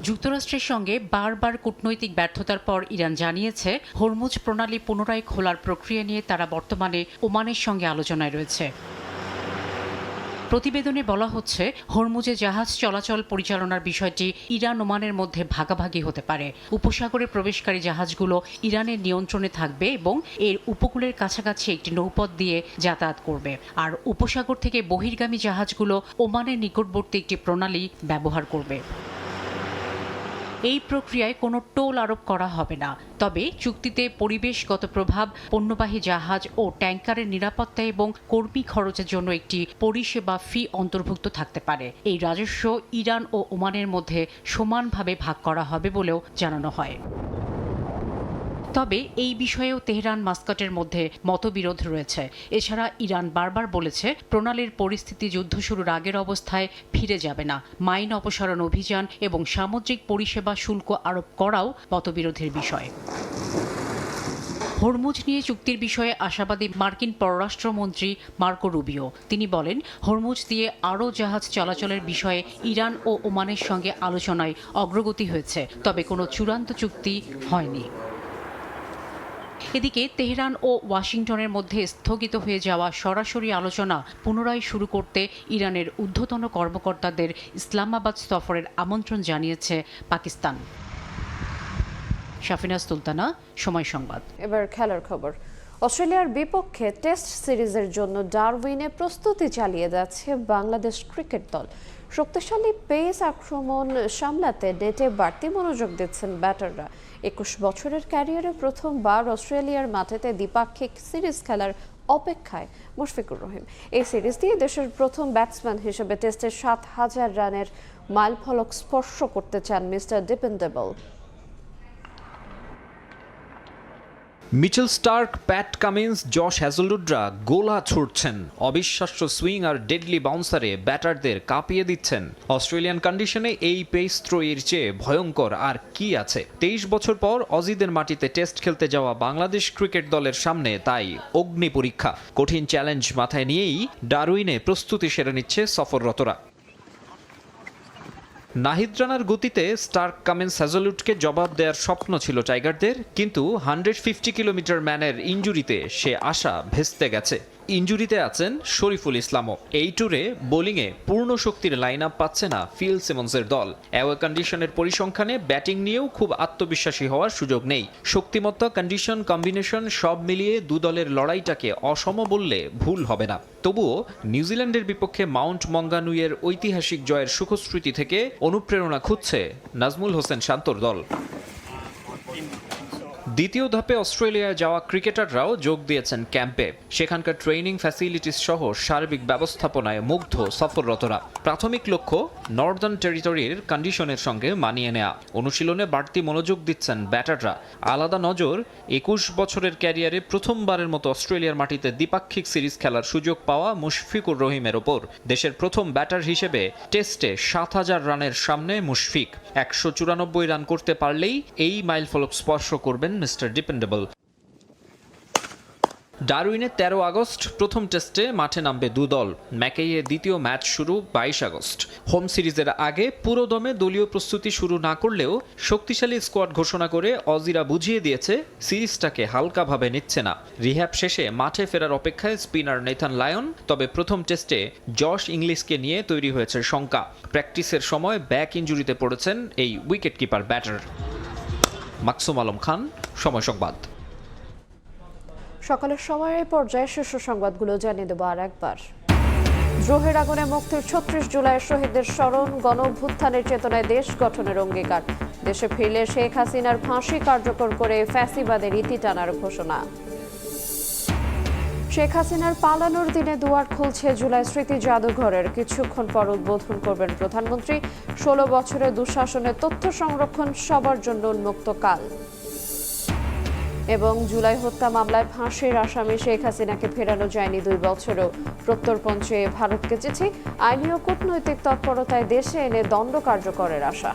যুক্তরাষ্ট্রের সঙ্গে বারবার কূটনৈতিক ব্যর্থতার পর ইরান জানিয়েছে হরমুজ প্রণালী পুনরায় খোলার প্রক্রিয়া নিয়ে তারা বর্তমানে ওমানের সঙ্গে আলোচনায় রয়েছে। প্রতিবেদনে বলা হচ্ছে, হরমুজে জাহাজ চলাচল পরিচালনার বিষয়টি ইরান ওমানের মধ্যে ভাগাভাগি হতে পারে। উপসাগরে প্রবেশকারী জাহাজগুলো ইরানের নিয়ন্ত্রণে থাকবে এবং এর উপকূলের কাছাকাছি একটি নৌপথ দিয়ে যাতায়াত করবে, আর উপসাগর থেকে বহির্গামী জাহাজগুলো ওমানের নিকটবর্তী একটি প্রণালী ব্যবহার করবে। এই প্রক্রিয়ায় কোনো টোল আরোপ করা হবে না, তবে চুক্তিতে পরিবেশগত প্রভাব, পণ্যবাহী জাহাজ ও ট্যাঙ্কারের নিরাপত্তা এবং কর্মী খরচের জন্য একটি পরিষেবা ফি অন্তর্ভুক্ত থাকতে পারে। এই রাজস্ব ইরান ও ওমানের মধ্যে সমানভাবে ভাগ করা হবে বলেও জানানো হয়। তবে এই বিষয়েও তেহরান মাস্কাটের মধ্যে মতবিরোধ রয়েছে। এছাড়া ইরান বারবার বলেছে প্রণালীর পরিস্থিতি যুদ্ধ শুরুর আগের অবস্থায় ফিরে যাবে না। মাইন অপসারণ অভিযান এবং সামুদ্রিক পরিষেবা শুল্ক আরোপ করাও মতবিরোধের বিষয়। হরমুজ নিয়ে চুক্তির বিষয়ে আশাবাদী মার্কিন পররাষ্ট্রমন্ত্রী মার্কো রুবিও। তিনি বলেন, হরমুজ দিয়ে আরও জাহাজ চলাচলের বিষয়ে ইরান ও ওমানের সঙ্গে আলোচনায় অগ্রগতি হয়েছে, তবে কোনো চূড়ান্ত চুক্তি হয়নি। এদিকে তেহরান ও ওয়াশিংটনের মধ্যে স্থগিত হয়ে যাওয়া সরাসরি আলোচনা পুনরায় শুরু করতে ইরানের ঊর্ধ্বতন কর্মকর্তাদের ইসলামাবাদ সফরের আমন্ত্রণ জানিয়েছে পাকিস্তান। শাফিনা সুলতানা, সময় সংবাদ। এবার খেলার খবর। অস্ট্রেলিয়ার বিপক্ষে টেস্ট সিরিজের জন্য ডারউইনে প্রস্তুতি চালিয়ে যাচ্ছে বাংলাদেশ ক্রিকেট দল। শক্তিশালী পেস আক্রমণ সামলাতে নেটে বাড়তি মনোযোগ দিচ্ছেন ব্যাটাররা। 21 বছরের ক্যারিয়ারে প্রথমবার অস্ট্রেলিয়ার মাটিতে দ্বিপাক্ষিক সিরিজ খেলার অপেক্ষায় মুশফিকুর রহিম। এই সিরিজ দিয়ে দেশের প্রথম ব্যাটসম্যান হিসেবে টেস্টে 7,000 রানের মাইলফলক স্পর্শ করতে চান Mister Dependable. Mitchell Starc, Pat Cummins, Josh হ্যাজলউডরা গোলা ছুটছেন। অবিশ্বাস্য সুইং আর ডেডলি বাউন্সারে ব্যাটারদের কাঁপিয়ে দিচ্ছেন। অস্ট্রেলিয়ান কন্ডিশনে এই পেস থ্রোয়ের চেয়ে ভয়ঙ্কর আর কি আছে? 23 বছর পর অজিদের মাটিতে টেস্ট খেলতে যাওয়া বাংলাদেশ ক্রিকেট দলের সামনে তাই অগ্নি পরীক্ষা। কঠিন চ্যালেঞ্জ মাথায় নিয়েই ডারউইনে প্রস্তুতি সেরে নিচ্ছে সফররতরা। নাহিদ রানার গতিতে স্টার্ক, কামিন্স, হ্যাজলউডকে জবাব দেওয়ার স্বপ্ন ছিল টাইগারদের, কিন্তু 150 কিলোমিটার ম্যানের ইনজুরিতে সে আশা ভেস্তে গেছে। ইনজুরিতে আছেন শরীফুল ইসলামও। এই ট্যুরে বোলিংয়ে পূর্ণ শক্তির লাইন আপ পাচ্ছে না ফিল সিমন্সের দল। অ্যাওয়ে কন্ডিশনের পরিসংখ্যানে ব্যাটিং নিয়েও খুব আত্মবিশ্বাসী হওয়ার সুযোগ নেই। শক্তিমত্তা, কন্ডিশন, কম্বিনেশন সব মিলিয়ে দু দলের লড়াইটাকে অসম বললে ভুল হবে না। তবুও নিউজিল্যান্ডের বিপক্ষে মাউন্ট মঙ্গানুইয়ের ঐতিহাসিক জয়ের সুখস্মৃতি থেকে অনুপ্রেরণা খুঁজছে নাজমুল হোসেন শান্তর দল। দ্বিতীয় ধাপে অস্ট্রেলিয়ায় যাওয়া ক্রিকেটাররাও যোগ দিয়েছেন ক্যাম্পে। সেখানকার ট্রেনিং ফ্যাসিলিটিস সহ সার্বিক ব্যবস্থাপনায় মুগ্ধ সফররতরা। প্রাথমিক লক্ষ্য নর্দার্ন টেরিটরির কন্ডিশনের সঙ্গে মানিয়ে নেয়া। অনুশীলনে বাড়তি মনোযোগ দিচ্ছেন ব্যাটাররা। আলাদা নজর 21 বছরের ক্যারিয়ারে প্রথমবারের মতো অস্ট্রেলিয়ার মাটিতে দ্বিপাক্ষিক সিরিজ খেলার সুযোগ পাওয়া মুশফিকুর রহিমের ওপর। দেশের প্রথম ব্যাটার হিসেবে টেস্টে 7,000 রানের সামনে মুশফিক। 194 রান করতে পারলেই এই মাইলফলক স্পর্শ করবেন মিস্টার ডিপেন্ডেবল। ডারউইনে 13 আগস্ট প্রথম টেস্টে মাঠে নামবে দু দল। ম্যাকেইয়ে দ্বিতীয় ম্যাচ শুরু 22 আগস্ট। হোম সিরিজের আগে পুরোদমে দলীয় প্রস্তুতি শুরু না করলেও শক্তিশালী স্কোয়াড ঘোষণা করে অজিরা বুঝিয়ে দিয়েছে সিরিজটাকে হালকাভাবে নিচ্ছে না। রিহ্যাব শেষে মাঠে ফেরার অপেক্ষায় স্পিনার নেথান লায়ন। তবে প্রথম টেস্টে জশ ইংলিশকে নিয়ে তৈরি হয়েছে শঙ্কা। প্র্যাকটিসের সময় ব্যাক ইনজুরিতে পড়েছেন এই wicket keeper batter. Maksum Alam Khan, Somoy Sangbad. সকালের সময়ের পর্যায়ে শীর্ষ সংবাদগুলো জানিয়ে দেবো আর একবার। দ্রোহের আগুনে মুক্তির 36 জুলাইয়ের শহীদদের স্মরণ, গণ অভ্যুত্থানের চেতনায় দেশ গঠনের অঙ্গীকার। দেশে ফিরলে শেখ হাসিনার ফাঁসি কার্যকর করে ফ্যাসিবাদের ইতি টানার ঘোষণা। শেখ হাসিনার পালানোর দিনে দুয়ার খুলছে জুলাই স্মৃতি জাদুঘরের। কিছুক্ষণ পর উদ্বোধন করবেন প্রধানমন্ত্রী। 16 বছরের দুঃশাসনের তথ্য সংরক্ষণ সবার জন্য উন্মুক্ত কাল। এবং জুলাই হত্যা মামলায় ফাঁসির আসামি শেখ হাসিনাকে ফেরানো যায়নি 2 বছরেও। প্রত্যর্পণ চেয়ে ভারতকে চিঠি। আইনি ও কূটনৈতিক তৎপরতায় দেশে এনে দণ্ড কার্যকরের আশা।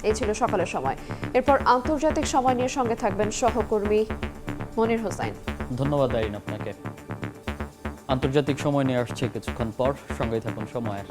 এই ছিল সকালের সময়। এরপর আন্তর্জাতিক সময় নিয়ে সঙ্গে থাকবেন সহকর্মী মনির হোসেন। ধন্যবাদ আইন আপনাকে। আন্তর্জাতিক সময় নিয়ে আসছে কিছুক্ষণ পর, সঙ্গেই থাকুন সময়ের।